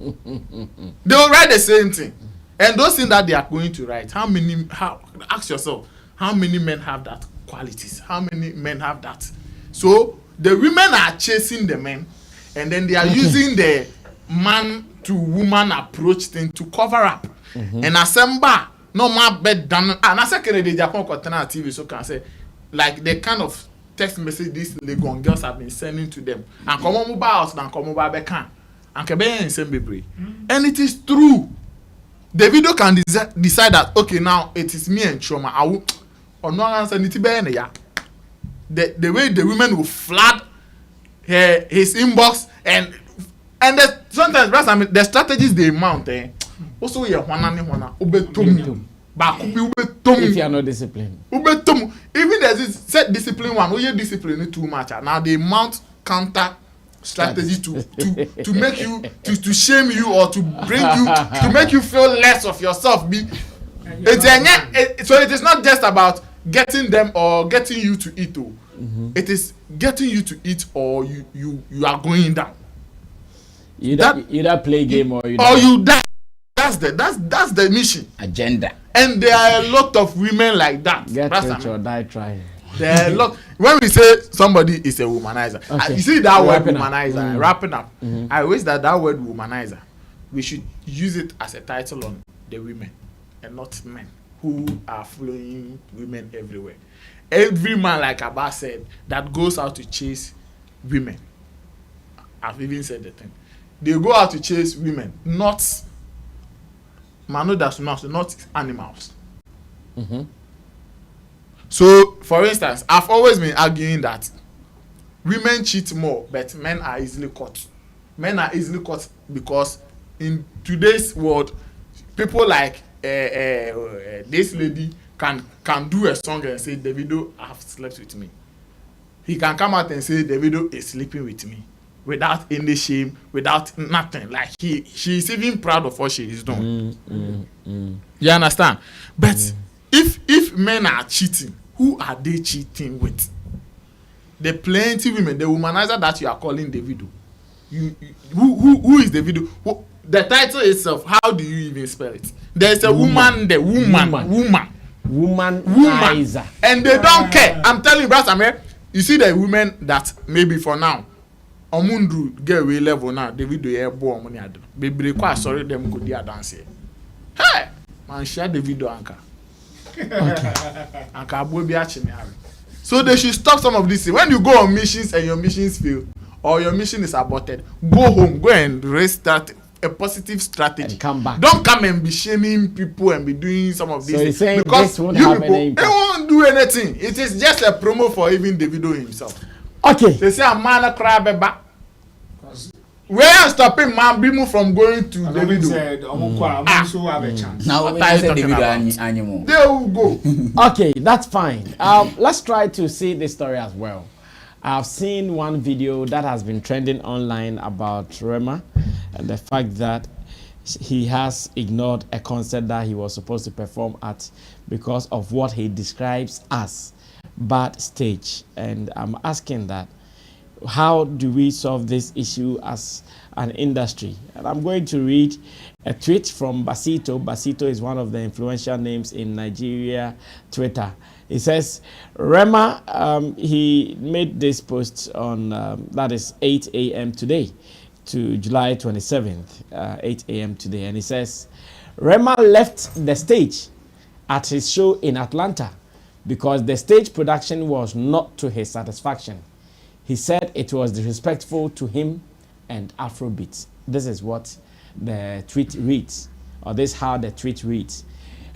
They will write the same thing. And those things that they are going to write, ask yourself, how many men have that qualities? How many men have that? So the women are chasing the men, and then they are using the man to woman approach thing to cover up. And assemble no more bed done. And I said, the Japan container TV so can say, like the kind of text message these Legon girls have been sending to them. And come on mobile house and come mobile back can. And Kebe in same baby. And it is true. Davido can decide that okay now it is me and Choma. I will or no answer the way the women will flood his inbox and sometimes the strategies they mount also you if you are not disciplined. Even there's this set discipline one, you discipline too much. Now they mount counter strategy to make you to shame you or to bring you to make you feel less of yourself. So it is not just about getting them or getting you to eat. It is getting you to eat or you are going down. You that play game or you die. That's the mission agenda. And there are a lot of women like that. Get rich or die trying. There are a lot. When we say somebody is a womanizer, you see that word womanizer. Wrapping up. I wish that word womanizer, we should use it as a title on the women and not men who are following women everywhere. Every man, like Abba said, that goes out to chase women. I've even said the thing. They go out to chase women, not animals. So, for instance, I've always been arguing that women cheat more, but men are easily caught. Men are easily caught because in today's world, people like this lady can do a song and say, Davido have slept with me. He can come out and say, Davido is sleeping with me. Without any shame, without nothing. Like she's even proud of what she is doing. You understand? But if men are cheating, who are they cheating with? The plenty women, the womanizer that you are calling Davido. Who is Davido? The title itself, how do you even spell it? There's a woman, the womanizer. And they don't care. I'm telling you, Brother Sammy, you see the women that maybe for now, Omundu get away level now. Davido here born money ado. Baby quite sorry them go there dance here. Hey, man, share Davido anka. Anka boy be me. So they should stop some of this. When you go on missions and your missions fail or your mission is aborted, go home, go and restart a positive strategy. And come back. Don't come and be shaming people and be doing some of these things because won't you have people any they impact. won't do anything. It is just a promo for even Davido himself. Okay. They say a man cry back. Where stopping man Bimu from going to Davido? Now What are you talking about? They will go. Okay, that's fine. Let's try to see this story as well. I've seen one video that has been trending online about Rema and the fact that he has ignored a concert that he was supposed to perform at because of what he describes as bad stage. And I'm asking that, how do we solve this issue as an industry? And I'm going to read a tweet from Basito. Basito is one of the influential names in Nigeria Twitter. It says, Rema, he made this post on, that is 8 a.m. today, to July 27th, 8 a.m. today. And he says, Rema left the stage at his show in Atlanta because the stage production was not to his satisfaction. He said it was disrespectful to him and Afrobeat. This is what the tweet reads, or this is how the tweet reads.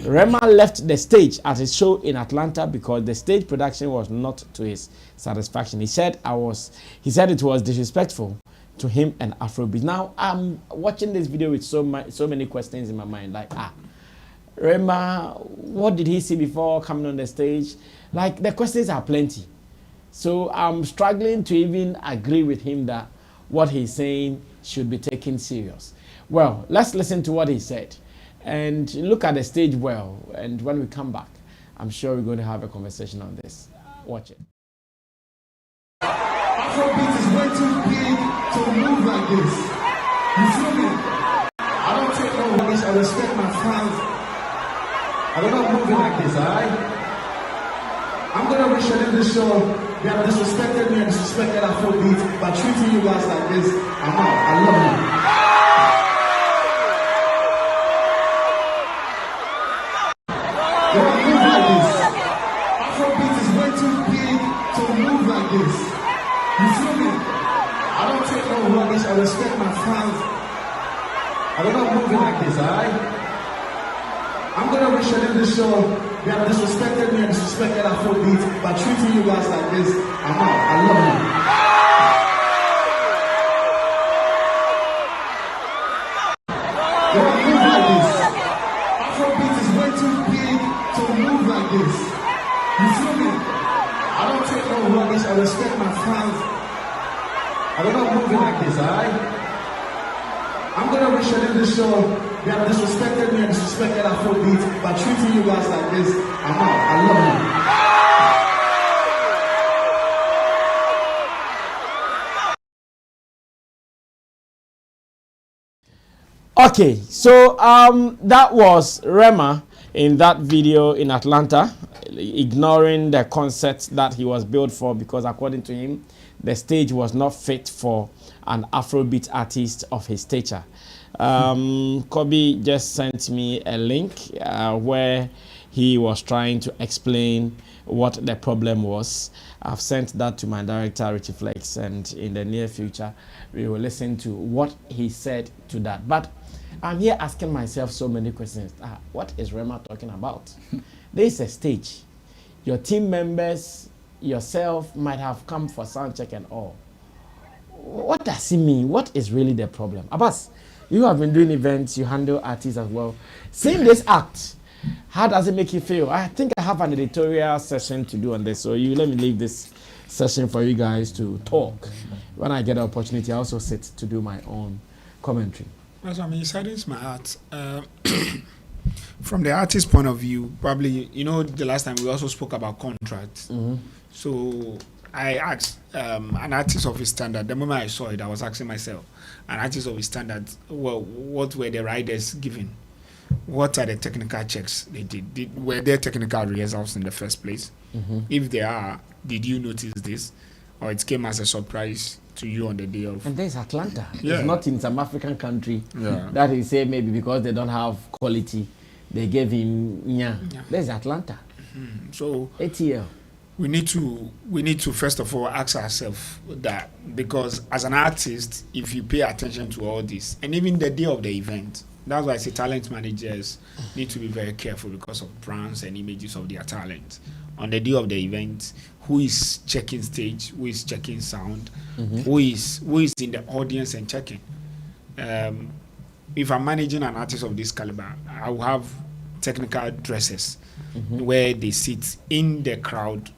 Rema left the stage at his show in Atlanta because the stage production was not to his satisfaction. He said it was disrespectful to him and Afrobeat. Now I'm watching this video with so many questions in my mind. Like, Rema, what did he see before coming on the stage? Like, the questions are plenty. So I'm struggling to even agree with him that what he's saying should be taken serious. Well, let's listen to what he said and look at the stage well. And when we come back, I'm sure we're going to have a conversation on this. Watch it. Afrobeat is way too big to move like this. You feel me? I don't take no rubbish. I respect my fans. I don't know moving like this, alright? I'm gonna reschedule this show. You have disrespected me and disrespected Afrobeat by treating you guys like this. I'm out. I love you. You don't move like this. Afrobeat is way too big to move like this. You feel me? I don't take no rubbish. I respect my fans. I don't know moving like this, alright? I'm gonna reschedule this show. You have disrespected me and disrespected Afrobeat by treating you guys like this. I'm out. I love you. You don't move like this. Afrobeat is way too big to move like this. You feel me? I don't take no rubbish. I respect my fans. I don't know moving like this, alright? I'm gonna reschedule this show. You have disrespected me and disrespected Afrobeat by treating you guys like this. I'm out. I love you. Okay, so that was Rema in that video in Atlanta, ignoring the concert that he was built for because according to him, the stage was not fit for an Afrobeat artist of his stature. Kobe just sent me a link where he was trying to explain what the problem was. I've sent that to my director, Richie Flex, and in the near future, we will listen to what he said to that. But I'm here asking myself so many questions. What is Rema talking about? There is a stage. Your team members, yourself might have come for sound check and all. What does it mean? What is really the problem? Abbas, you have been doing events, you handle artists as well. Seeing this act, how does it make you feel? I think I have an editorial session to do on this, so you let me leave this session for you guys to talk. When I get the opportunity, I also sit to do my own commentary. Well, I mean, it saddens my heart. From the artist point of view, probably, you know, the last time we also spoke about contracts. Mm-hmm. So I asked an artist of his standard. The moment I saw it, I was asking myself, an artist of his standard, well, what were the riders given? What are the technical checks they did? Were there technical rehearsals in the first place? Mm-hmm. If there are, did you notice this? Or it came as a surprise to you on the day of? And there's Atlanta. Yeah. It's not in some African country Yeah. that he said maybe because they don't have quality, they gave him yeah. There's Atlanta. So ATL. we need to first of all ask ourselves that, because as an artist, if you pay attention to all this, and even the day of the event, that's why I say talent managers need to be very careful because of brands and images of their talent. On the day of the event, who is checking stage, who is checking sound, who is in the audience and checking. If I'm managing an artist of this caliber, I will have technical dressers where they sit in the crowd.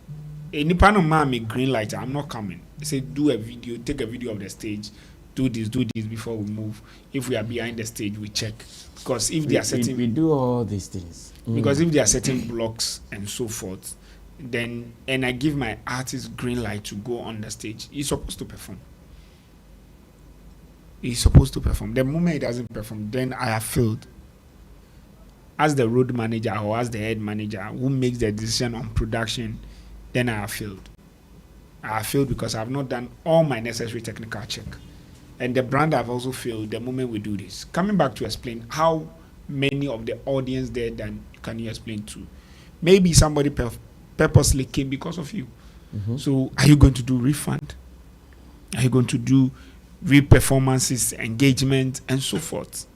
Any part of me green light, I'm not coming. They say do a video, take a video of the stage, do this before we move. If we are behind the stage, we check. Because if they are setting, we do all these things. because if they are setting blocks and so forth, then and I give my artist green light to go on the stage, he's supposed to perform. He's supposed to perform. The moment he doesn't perform, then I have failed. As the road manager or as the head manager who makes the decision on production, then I have failed. I have failed because I have not done all my necessary technical check. And the brand have also failed the moment we do this. Coming back to explain how many of the audience there then can you explain to? Maybe somebody purposely came because of you. So are you going to do refund? Are you going to do re-performances, engagement, and so forth?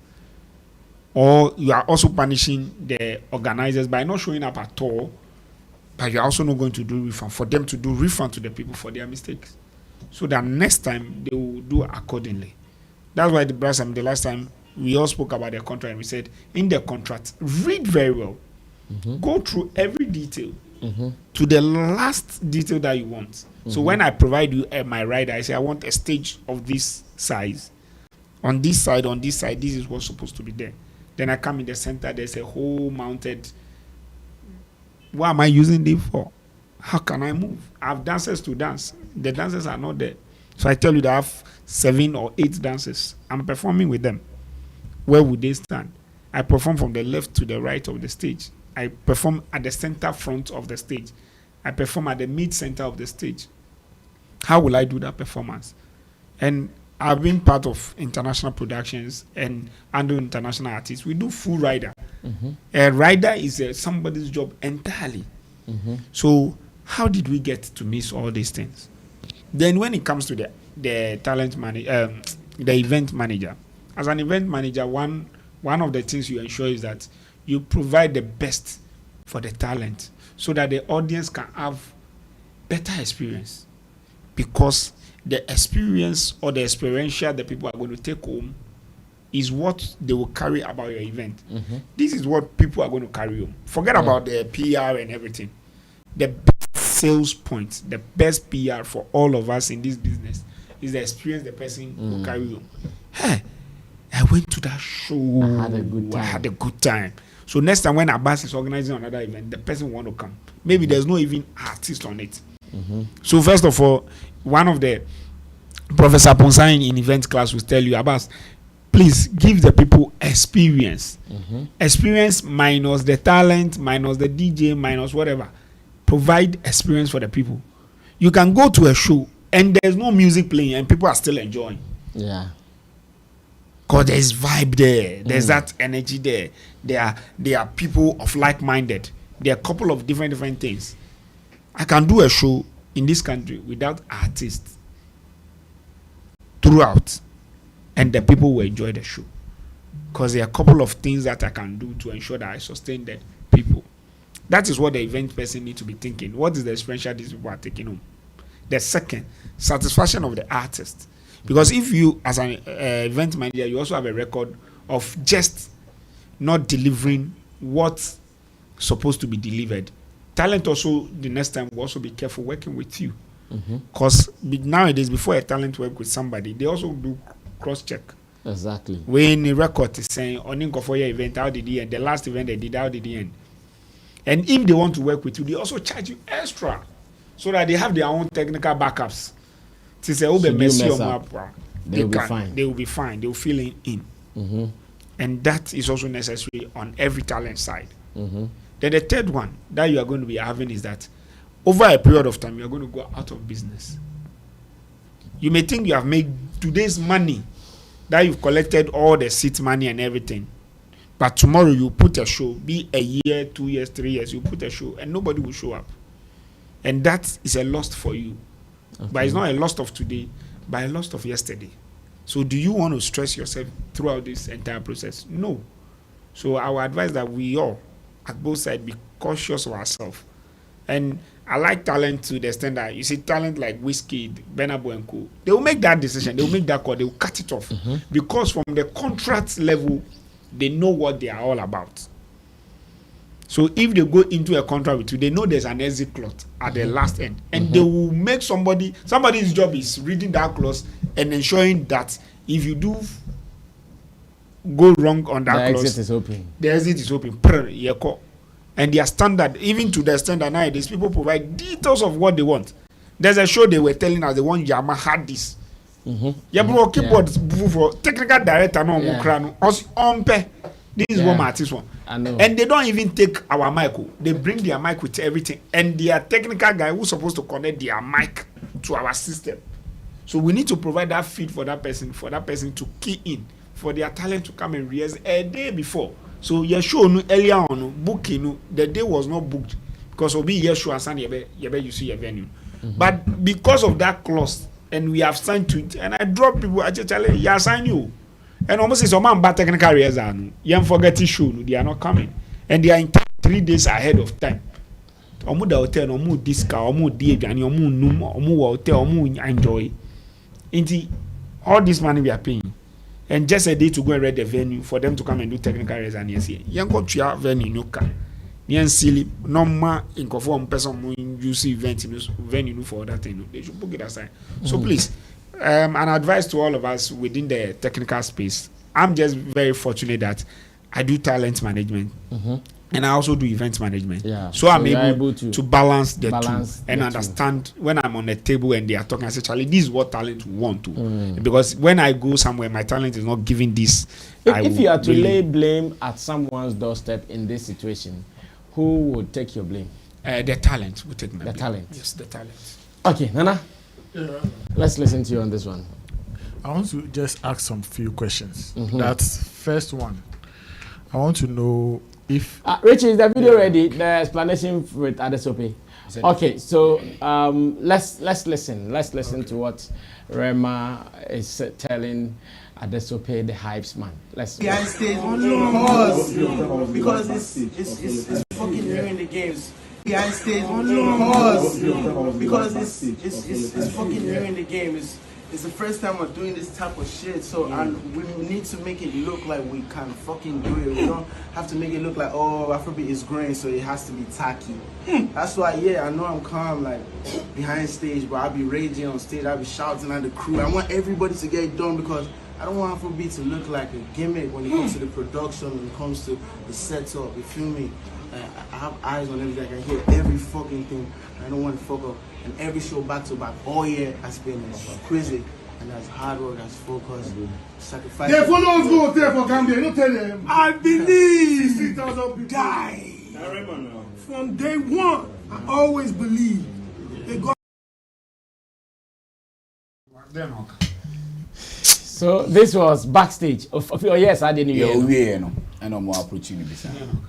Or you are also punishing the organizers by not showing up at all, but you're also not going to do refund for them to do refund to the people for their mistakes. so that next time they will do accordingly. That's why the last time we all spoke about the contract, and we said in the contract, read very well, go through every detail to the last detail that you want. So when I provide you my rider, I say I want a stage of this size. On this side, this is what's supposed to be there. Then I come in the center, there's a whole mounted. What am I using this for? How can I move? I have dancers to dance. The dancers are not there. So I tell you that I have 7 or 8 dancers. I'm performing with them. Where would they stand? I perform from the left to the right of the stage. I perform at the center front of the stage. I perform at the mid-center of the stage. How will I do that performance? And I've been part of international productions and under international artists. We do full rider. A rider is somebody's job entirely. So how did we get to miss all these things? Then when it comes to the talent manager, the event manager, as an event manager, one of the things you ensure is that you provide the best for the talent so that the audience can have better experience, because the experience or the experiential that people are going to take home is what they will carry about your event. This is what people are going to carry home. Forget about the PR and everything. The best sales point, the best PR for all of us in this business is the experience the person will carry home. Hey, I went to that show. I had a good time. So next time when Abbas is organizing another event, the person want to come. Maybe there's no even artist on it. So first of all, one of the Professor Ponsai in event class will tell you, Abbas, please give the people experience. Experience minus the talent, minus the DJ, minus whatever. Provide experience for the people. You can go to a show and there's no music playing and people are still enjoying. Yeah. Because there's vibe there. There's that energy there. There are people of like-minded. There are a couple of different things. I can do a show in this country without artists throughout, and the people will enjoy the show. Because there are a couple of things that I can do to ensure that I sustain the people. That is what the event person needs to be thinking. What is the experiential these people are taking home? The second, satisfaction of the artist. Because if you, as an event manager, you also have a record of just not delivering what's supposed to be delivered. Talent also, the next time, will also be careful working with you. Because nowadays, before a talent work with somebody, they also do cross-check. Exactly. When a record is saying, on for your event, how did he end? The last event they did, how did he end? And if they want to work with you, they also charge you extra so that they have their own technical backups. To say, oh, they will be fine. They will be fine. They will fill in. And that is also necessary on every talent side. Then the third one that you are going to be having is that over a period of time, you are going to go out of business. You may think you have made today's money, that you've collected all the seat money and everything. But tomorrow you put a show, be a year, 2 years, 3 years, you put a show and nobody will show up. And that is a loss for you. Okay. But it's not a loss of today, but a loss of yesterday. So do you want to stress yourself throughout this entire process? No. So I would advise that we all, at both sides, be cautious of ourselves. And I like talent to the extent that you see talent like Whiskey, Benabo and Co. They will make that decision. They will make that call. They will cut it off. Because from the contract level, they know what they are all about. So if they go into a contract with you, they know there's an exit clause at the last end. And they will make somebody's job is reading that clause and ensuring that if you do go wrong on that clause, the exit is open. The exit is open. And their standard, even to the standard nowadays, people provide details of what they want. There's a show they were telling us, they want Yamaha had this. Keyboard for technical director no this is one artist one. And they don't even take our mic. They bring their mic with everything. And their technical guy who's supposed to connect their mic to our system. So we need to provide that feed for that person to key in, for their talent to come and rehearse a day before. So your show earlier on booking the day was not booked because obi your show and you see your venue. But because of that clause and we have signed to it and I drop people I just tell you sign you. And almost it's a man bad technical rehearsal. You forget to show they are not coming. And they are in 3 days ahead of time. Omu da hotel, omu disca, omu di aduane, omu num, omu hotel, omu enjoy. Inti all this money we are paying. And just a day to go and rent the venue for them to come and do technical reason. Yes, young go to your venue no car. Yan silly no ma in conform person use event venue for that thing. They should book it aside. So please, an advice to all of us within the technical space. I'm just very fortunate that I do talent management. And I also do event management. Yeah. So I'm you're able to balance the two and understand when I'm on the table and they are talking. I say, Charlie, this is what talent want to. Because when I go somewhere, my talent is not giving this. If you are to lay blame at someone's doorstep in this situation, who would take your blame? The talent will take my blame. Talent. Yes, the talent. Okay, Nana. Let's listen to you on this one. I want to just ask some few questions. That's first one. I want to know if Richie, is the video ready? The explanation with Adesope. Okay, so let's listen. Let's listen to what Rema is telling Adesope, the hypes man. Let's. Guys, stay pause because it's fucking ruining the games. Guys, stay pause because it's fucking ruining the game. It's the first time we're doing this type of shit, so and we need to make it look like we can fucking do it. We don't have to make it look like, oh, Afrobeat is growing, so it has to be tacky. That's why, I know I'm calm, like, behind stage, but I'll be raging on stage, I'll be shouting at the crew. I want everybody to get it done because I don't want Afrobeat to look like a gimmick when it comes to the production, when it comes to the setup, you feel me? I have eyes on everything, I can hear every fucking thing. I don't want to fuck up. And every show back to back all year has been crazy. And that's hard work, that's focus, sacrifice. They follow us go there for Gambia. You tell them. I believe 60,000 people die. From day one, I always believe. They got. So this was backstage. Yes, I didn't know. I know more opportunity.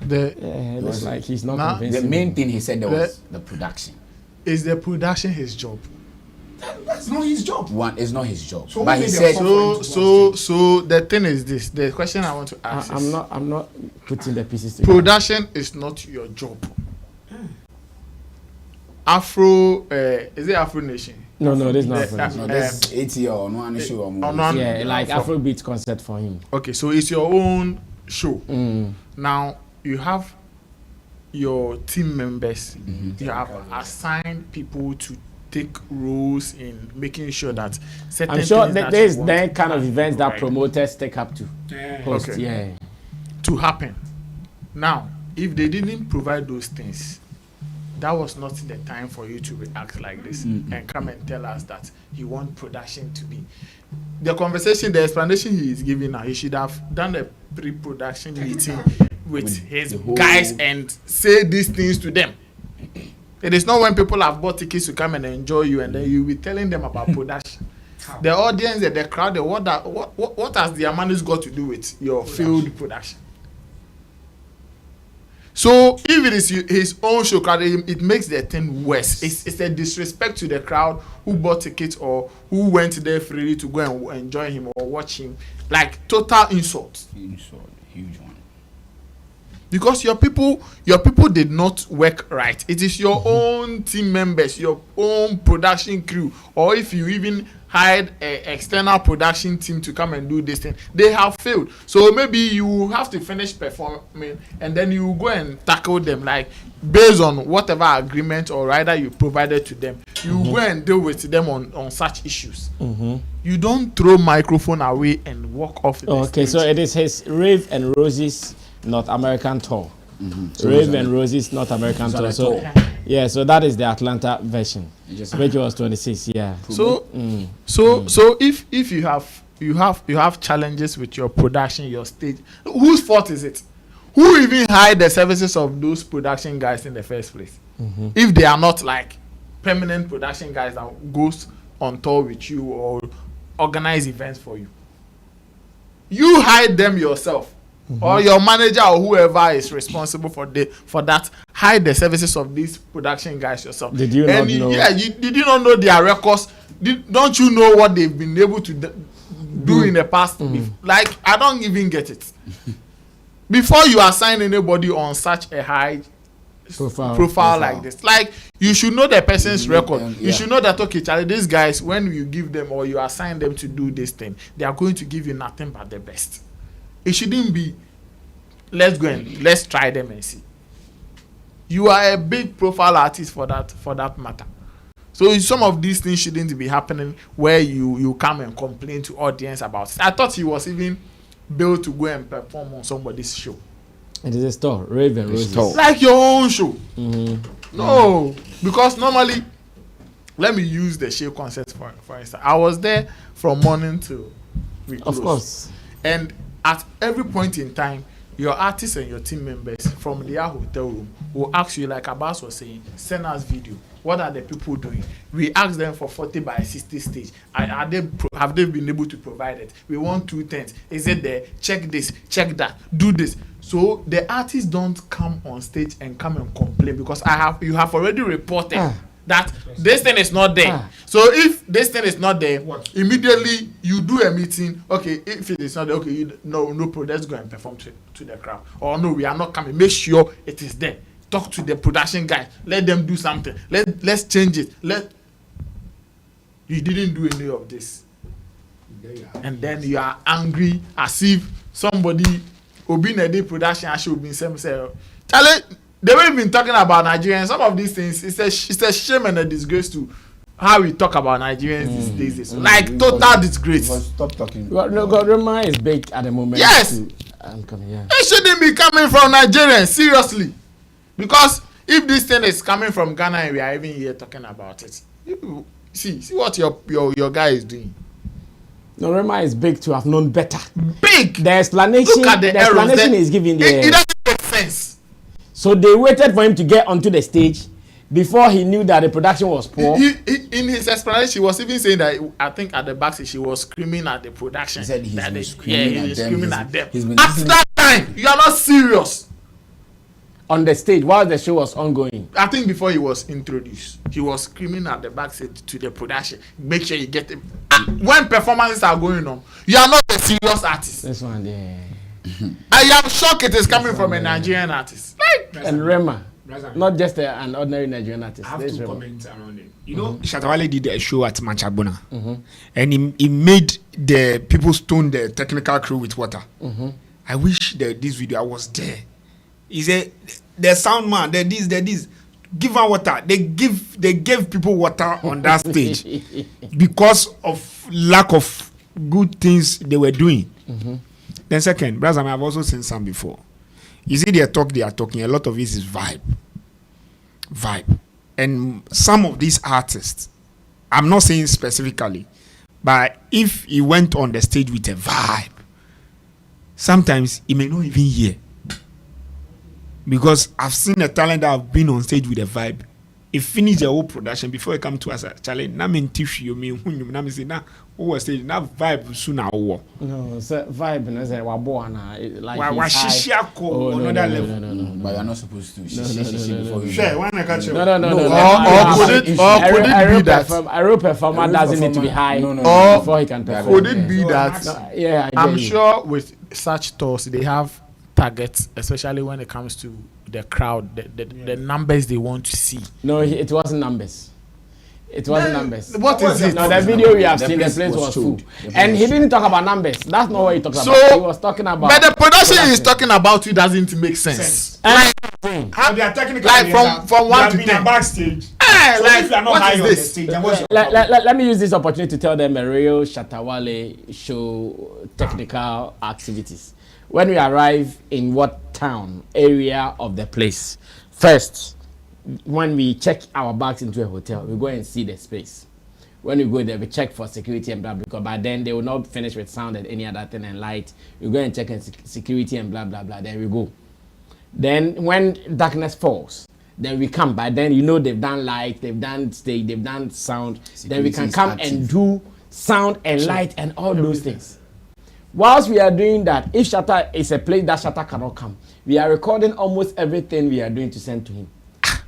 It looks like he's not convincing. The main thing he said was the production. Is the production his job? That's not his job. One is not his job. So but he said so the thing is this. The question I want to ask is, I'm not putting the pieces together. Production is not your job. Afro is it Afro Nation? No, this is not Afro Nation. No, this 80 or no one show. Yeah, like Afrobeat concert for him. Okay, so it's your own show. Now you have your team members. You have assigned people to take roles in making sure that certain I'm sure things that there's that kind of events that promoters take up to host. Okay. To happen. Now, if they didn't provide those things, that was not the time for you to react like this and come and tell us that you want production to be. The conversation, the explanation he is giving now, he should have done a pre-production meeting with his guys and say these things to them. It is not when people have bought tickets to come and enjoy you and then you be telling them about production. The audience and the crowd, what has the Amanis got to do with your field production? So if it is his own show crowd, it makes the thing worse. It's a disrespect to the crowd who bought tickets or who went there freely to go and enjoy him or watch him. Like total insult. Insult, huge one. Because your people did not work right. It is your own team members, your own production crew, or if you even hired an external production team to come and do this thing, they have failed. So maybe you have to finish performing and then you go and tackle them, like based on whatever agreement or rider you provided to them. You go and deal with them on such issues. You don't throw microphone away and walk off the stage. So it is his Rave and Roses North American tour. Rave and Roses North American tour. So so that is the Atlanta version, which was 26. So if you have challenges with your production, your stage, whose fault is it? Who even hired the services of those production guys in the first place? If they are not like permanent production guys that goes on tour with you or organize events for you, you hire them yourself. Or your manager or whoever is responsible for that, hide the services of these production guys yourself. Did you not know? Yeah, did you not know their records? Don't you know what they've been able to do in the past? Like, I don't even get it. Before you assign anybody on such a high Profile like this. Like, you should know the person's record. Yeah. You should know that, okay, Charlie, these guys, when you give them or you assign them to do this thing, they are going to give you nothing but the best. It shouldn't be, let's go and let's try them and see. You are a big profile artist for that matter. So some of these things shouldn't be happening where you come and complain to audience about it. I thought he was even built to go and perform on somebody's show. It is a store, Raven Roses. Like your own show. No, because normally, let me use the show concept for instance. I was there from morning till we close. Of course. And at every point in time, your artists and your team members from their hotel room will ask you, like Abbas was saying, send us video. What are the people doing? We ask them for 40 by 60 stage. Have they been able to provide it? We want 2 tents. Is it there? Check this, check that, do this. So the artists don't come on stage and come and complain because you have already reported that this thing is not there. So if this thing is not there, immediately you do a meeting. Okay, if it is not there, okay, no problem. Let's go and perform to the crowd. Or no, we are not coming. Make sure it is there. Talk to the production guy. Let them do something. Let's change it. You didn't do any of this, and then you are angry as if somebody Obinade production should be same. Charlie, they will been talking about Nigerians. Some of these things, it's a shame and a disgrace to how we talk about Nigerians these days. Like total disgrace. Stop talking. Well, no, God, Rema is big at the moment. Yes. It shouldn't be coming from Nigerians, seriously. Because if this thing is coming from Ghana and we are even here talking about it, see what your guy is doing. No, Rema is big to have known better. Big. The explanation. Look at the explanation is given there. It doesn't make sense. So they waited for him to get onto the stage before he knew that the production was poor. In his explanation, he was even saying that I think at the backstage he was screaming at the production. He said he's that been screaming at them. He's been At that time, you are not serious. On the stage while the show was ongoing. I think before he was introduced, he was screaming at the backstage to the production. Make sure you get it. When performances are going on, you are not a serious artist. This one, yeah. I am shocked it is coming from a Nigerian artist. And Rema, not just an ordinary Nigerian artist. I have There's two Rema. comments around it. You know, Shatta Wale did a show at Manchabona, and he made the people stone the technical crew with water. I wish this video I was there. He said, the sound man, they this. Give her water. They gave people water on that stage because of lack of good things they were doing. Then second, Brazil, I've also seen some before. You see, they are talking. A lot of it is vibe. And some of these artists, I'm not saying specifically, but if he went on the stage with a vibe, sometimes he may not even hear. Because I've seen a talent that have been on stage with a vibe. He finished the whole production before he come to us. Challenge. Na me tiff you me na me say na who stage na vibe soon our. No, so vibe na say wabo na like wa shishia ko another level. No. But you're not supposed to. No. Share one I catch you. No. Or could it be that? A real performer doesn't need to be high before he can perform. Could it be that? Yeah, I'm sure with such tours they have targets, especially when it comes to the crowd, the numbers they want to see. No, it wasn't numbers. It wasn't numbers. What is it? No, the video we have seen, the place was full. And he didn't talk about numbers. That's not what he talked about. He was talking about. But the production he's talking about it doesn't make sense. How they are technically like from 1 to 10 backstage. So if you are not high on the stage, then what's your let me use this opportunity to tell them a real Shatta Wale show technical activities. When we arrive in what town, area of the place, first, when we check our bags into a hotel, we go and see the space. When we go there, we check for security and blah, blah, blah. But then they will not finish with sound and any other thing and light. We go and check and security and blah, blah, blah. Then we go. Then when darkness falls, then we come. By then, you know they've done light, they've done stage, they've done sound. Security then we can come active and do sound and light and all those things. Whilst we are doing that, if Shatta is a place that Shatta cannot come, we are recording almost everything we are doing to send to him.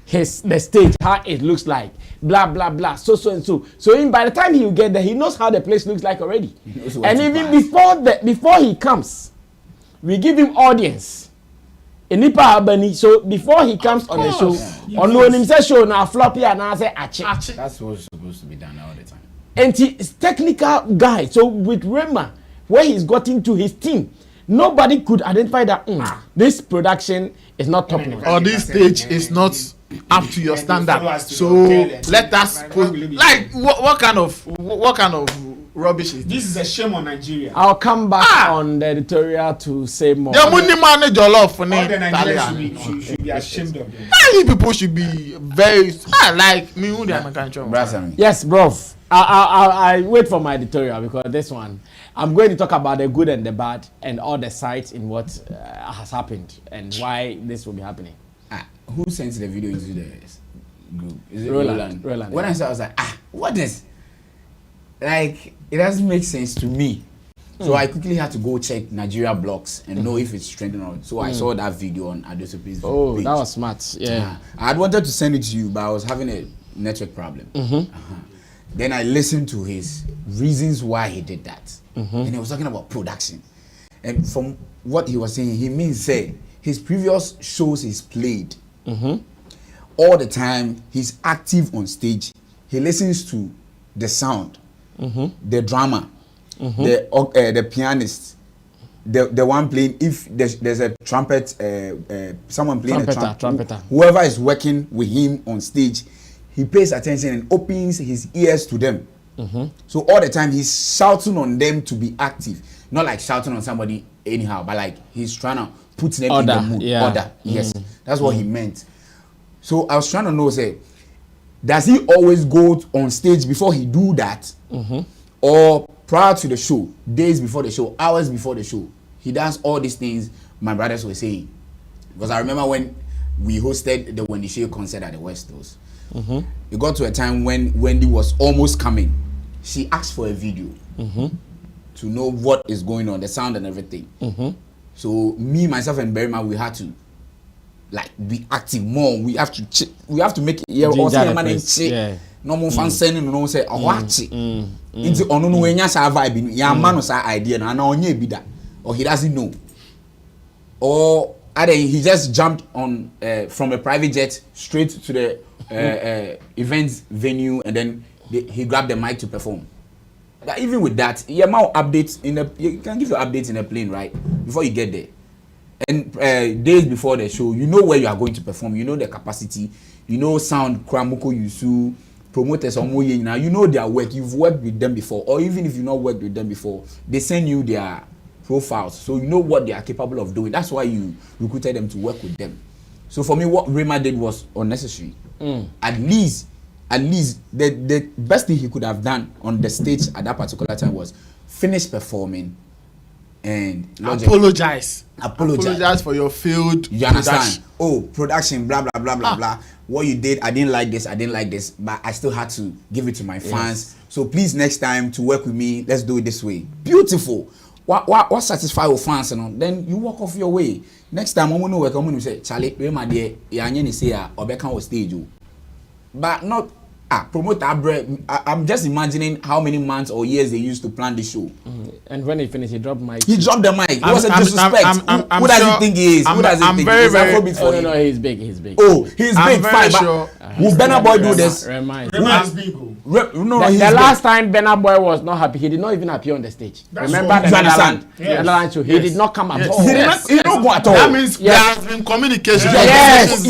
The stage, how it looks like, blah, blah, blah, so and so. So by the time he will get there, he knows how the place looks like already. And even before he comes, we give him audience Enipa abani. So before he comes on the show, on no him say show na floppy and I say ache. That's what's supposed to be done all the time. And he's technical guy. So with Rema, where he's got into his team, nobody could identify that this production is not top notch. Or this stage is not up to your standard. So let us put, like what kind of rubbish is This is a shame on Nigeria. I'll come back on the editorial to say more. the money manage your love for All the Nigerians Italian. should be ashamed of them. Many people should be very like me who they are American. Yes, bro. I wait for my editorial because this one I'm going to talk about the good and the bad and all the sides in what has happened and why this will be happening. Who sent the video into the group? Is it Roland. When I saw, I was like, what is? Like, it doesn't make sense to me. So I quickly had to go check Nigeria blogs and know if it's trending or not. So I saw that video on Adesope's page. That was smart. Yeah. I had wanted to send it to you, but I was having a network problem. Then I listened to his reasons why he did that. And he was talking about production. And from what he was saying, he means his previous shows he's played all the time, he's active on stage. He listens to the sound, the drama, the pianist, the one playing. If there's a trumpet, someone playing a trumpeter, whoever is working with him on stage, he pays attention and opens his ears to them. So all the time he's shouting on them to be active, not like shouting on somebody anyhow, but like he's trying to put them in the mood. Order. Yes, that's what he meant. So I was trying to know, does he always go on stage before he do that, or prior to the show, days before the show, hours before the show, he does all these things my brothers were saying? Because I remember when we hosted the Wendy Shea concert at the West Coast, it got to a time when Wendy was almost coming. She asked for a video to know what is going on, the sound and everything. So me, myself, and Berima, we had to like be active more. We have to make it. No more fan sending no say watch it. Into ono no enya sa vibe. Ya man no sa idea na onye bi da. Or he doesn't know. Or he just jumped on from a private jet straight to the events venue and then he grabbed the mic to perform. But even with that, you can give you updates in a plane, right? Before you get there. And days before the show, you know where you are going to perform, you know the capacity, you know sound, Kramuko Yusu, promoters, now you know their work, you've worked with them before, or even if you've not worked with them before, they send you their profiles, so you know what they are capable of doing. That's why you recruited them to work with them. So for me, what Rema did was unnecessary. At least the best thing he could have done on the stage at that particular time was finish performing and apologize for your failed you understand production blah blah blah blah blah. What you did, I didn't like this, but I still had to give it to my fans. So please, next time to work with me, let's do it this way. Beautiful. What satisfy your fans and then you walk off your way. Next time I'm gonna work, I'm gonna say Charlie Rema there ya say obeka on stage. But not promote I'm just imagining how many months or years they used to plan this show. And when he finished, he dropped mic. He dropped the mic. It was a disrespect. Who does he think he is? Who does he think he is? No, he's big. Oh, he's big. Fine. Sure. Will Burna Boy do this? Rema is big. The last time Burna Boy was not happy, he did not even appear on the stage. Remember the Netherlands show? He did not come at all. He did not go at all. That means there has been communication. Yes.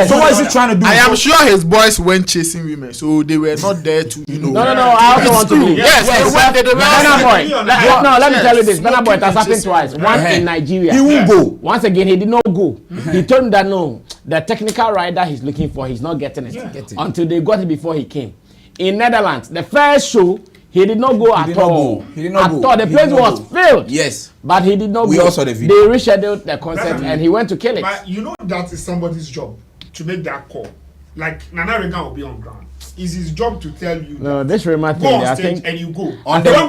So what is he trying to do? I am sure his boys went chasing women, so they were not there to, No. I also want to believe. Burna Boy. No, let me tell you this. Burna Boy, it has happened twice. Once in Nigeria. He won't go. Once again, he did not go. He told him that no, the technical rider he's looking for, he's not getting it. Until they got it before he came. In Netherlands, the first show, he did not go at all. He did not go. The place was filled. Yes. But he did not go. We also the video. They rescheduled the concert and he went to kill it. But you know that is somebody's job to make that call. Like Nana Regan will be on ground. It's his job to tell you. No, this Rema thing. Go on I stage think and you go. On the day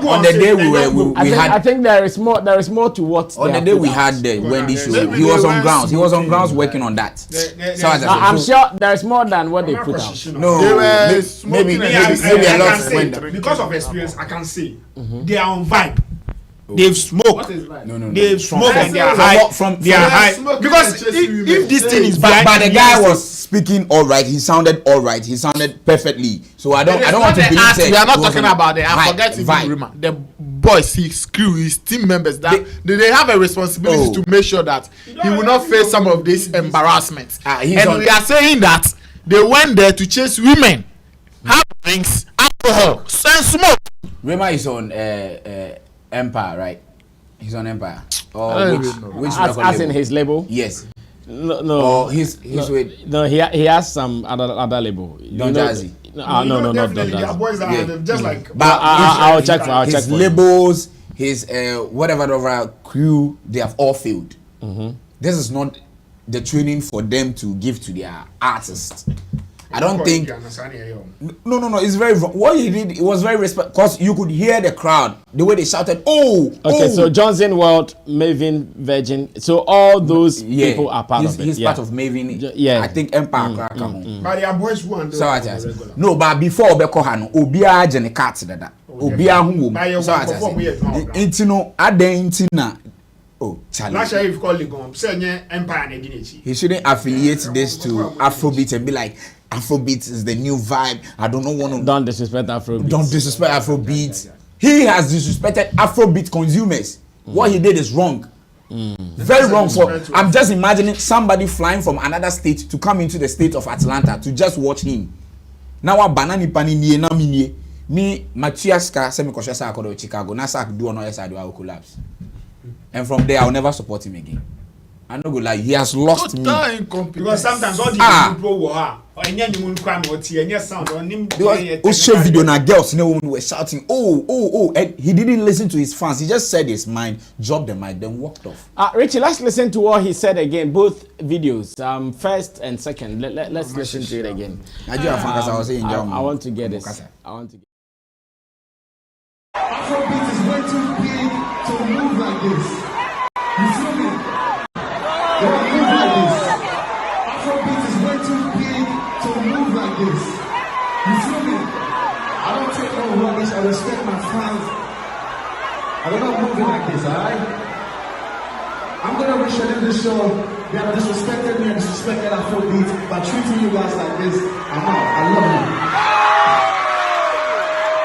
I think there is more to what. On the day we had the Wendy show, he was on grounds. He was on grounds working on that. I'm sure there is more than what they put out. No, maybe a lot. Because of experience, I can say they are on vibe. They've smoked. No. They've smoked and they are From- high. smoking Because and chasing if this thing is But behind the guy was speaking all right. He sounded all right. He sounded perfectly. So I don't want to believe that we are not he was talking on about it. I high forget his vibe. Rema. The boys, his crew, his team members, that they have a responsibility to make sure that he will not face some of this embarrassment. And we are saying that they went there to chase women, have drinks, alcohol, and smoke. Rema is on Empire, right? He's on Empire. Or I don't which even know. which As record in label? his label? Yes. No. Or he's with No, he has some other label. Don Jazzy. No, not Don Definitely, there are Jazzy. boys that Yeah. are just like. But I'll check for his you. labels, his whatever crew, they have all failed. This is not the training for them to give to their artists. I don't think. No. It's very wrong. What he did, it was very respect. Cause you could hear the crowd, the way they shouted, "Oh!" Okay, oh. so Johnson World, Maven, Virgin. So all those people are part of it. He's yeah. part of Maven. Yeah. I think Empire. Come on. But there are boys who are So I just no, but before Obeko Hano, Obia Jenny Cat dada. Obia who. So I just intino adentina. Oh, Last year challenge. you've called Ligom, say Empire and Guinea. He shouldn't affiliate this to Afrobeat and be like, Afrobeat is the new vibe. I don't want to. Don't disrespect Afrobeat. Don't disrespect Afrobeat. He has disrespected Afrobeat consumers. What he did is wrong. Very wrong. I'm just imagining somebody flying from another state to come into the state of Atlanta to just watch him. Now a banana pani nie na minie. Me Machiaska semi koshesa akodo Chicago. Na sak do no side I will collapse. And from there I'll never support him again. I no go lie, he has lost me. Because sometimes all the people who are or any crime or any sound or name show video na girls no women were shouting oh and he didn't listen to his fans. He just said his mind, dropped the mic, then walked off. Richie, let's listen to what he said again. Both videos, first and second. Let's listen to it again. I want to get this. Afrobeat is way too big to move like this. You feel me? They don't move like this. Afrobeat is way too big to move like this. You feel me? I don't take no rubbish. I respect my fans. I don't know moving like this, alright? I'm gonna reschedule this show. They have disrespected me and disrespected Afrobeat by treating you guys like this. I'm out. I love you.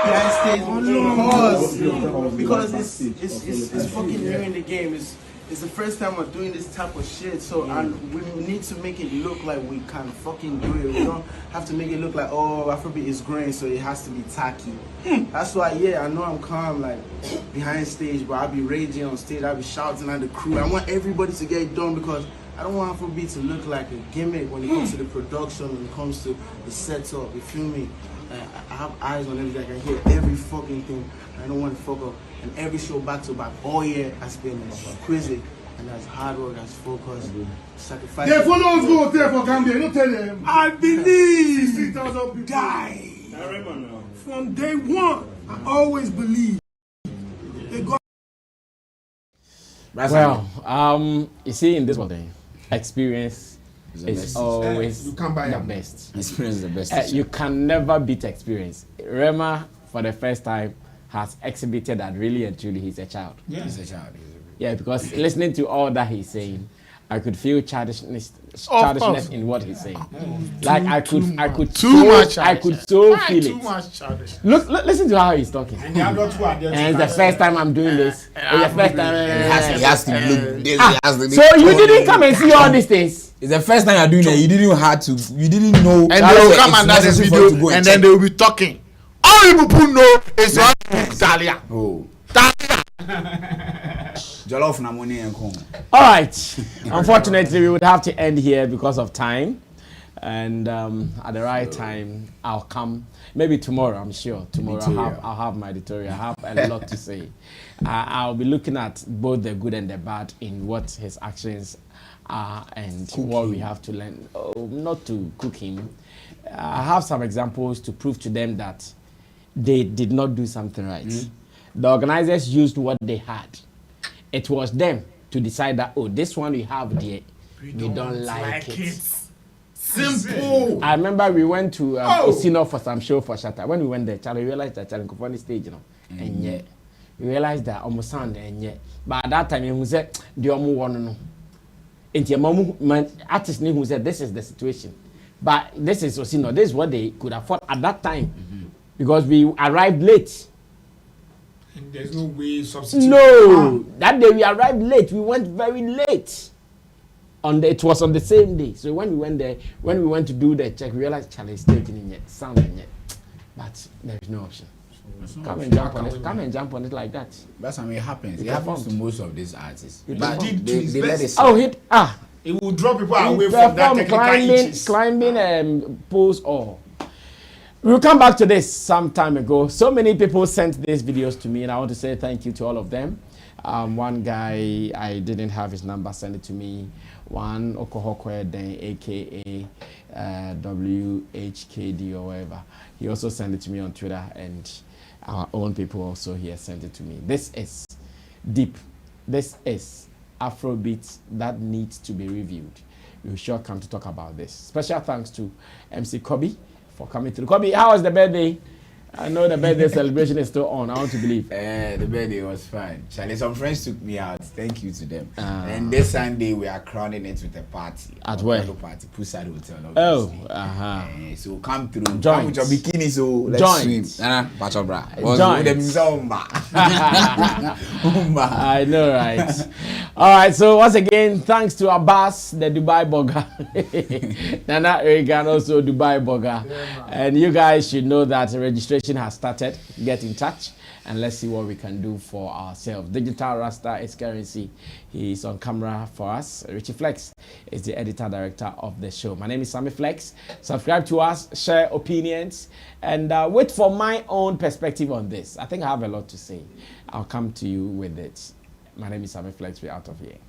I stay on pause because it's fucking new in the game. It's the first time we're doing this type of shit, so and we need to make it look like we can fucking do it. We don't have to make it look like, oh, Afrobeat is growing, so it has to be tacky. That's why, yeah, I know I'm calm like behind stage, but I'll be raging on stage. I'll be shouting at the crew. I want everybody to get it done because I don't want Afrobeat to look like a gimmick when it comes to the production, when it comes to the setup. You feel me? I have eyes on everything. I can hear every fucking thing. I don't want to fuck up. And every show back to back all year has been crazy. And that's hard work, that's focus, sacrifice. They follow us go there for Gambia. You tell them. I believe 60,000 people die. From day one, I always believe. They got Well, you see, in this one thing, experience is always you can't buy the them. best. Experience is the best. You can never beat experience. Rema, for the first time, has exhibited that really and truly he's a child. Yeah. He's a child. Yeah, because listening to all that he's saying, I could feel childishness in what he's saying. Like I could so feel Too it. much childish. Look, listen to how he's talking. And the other two are there. And it's the first time I'm doing this. It's the first time. He has to look this. He has to So you didn't come and see all these things. It's the first time you're doing it. You didn't have to. You didn't know. And they will come and that's the video and then they will be talking. All you people know is one Italia. Oh. Jollof na money and come. All right. Unfortunately, we would have to end here because of time. And at the right time, I'll come. Maybe tomorrow, I'm sure. Tomorrow, I'll have my editorial. I have a lot to say. I'll be looking at both the good and the bad in what his actions are and what we have to learn. Not to cook him. I have some examples to prove to them that they did not do something right. The organizers used what they had. It was them to decide that, oh, this one we have there, we don't like it. Simple. I remember we went to Osino for some show for Shatta. When we went there, Charlie realized that Charlie could on the stage, and yeah, we realized that almost sound and yet. But at that time, he said, the omu one no. And your mom, artist who said, this is the situation. But this is Osino, this is what they could afford at that time. Because we arrived late. And there's no way substitute. No, that day we arrived late. We went very late. It was on the same day. So when we went there, when we went to do the check, we realized Charlie is taking in yet, sounding yet. But there is no option. Come and jump on it. Come and jump on it like that. That's how it happens. It happens to most of these artists. But They let it Oh, it will draw people away from that technical climbing poles or. We'll come back to this some time ago. So many people sent these videos to me, and I want to say thank you to all of them. One guy, I didn't have his number, sent it to me. One Okohokwe then, aka WHKD or whatever. He also sent it to me on Twitter, and our own people also here sent it to me. This is deep. This is Afrobeat that needs to be reviewed. We will sure come to talk about this. Special thanks to MC Kobe for coming through. Kobe, how was the birthday? I know the birthday celebration is still on. I want to believe. The birthday was fun. Charlie, some friends took me out. Thank you to them. And this Sunday we are crowning it with a party. At where? Party, Poolside Hotel. Oh, so come through. Joint. Come with your bikini, so let's swim. I know, right? All right. So once again, thanks to Abbas, the Dubai Burger, Nana Regan, also Dubai Burger, and you guys should know that registration has started. Get in touch and let's see what we can do for ourselves. Digital Rasta is currency. He is on camera for us. Richie Flex is the editor director of the show. My name is Sammy Flex. Subscribe to us, share opinions, and wait for my own perspective on this. I think I have a lot to say. I'll come to you with it. My name is Sammy Flex. We're out of here.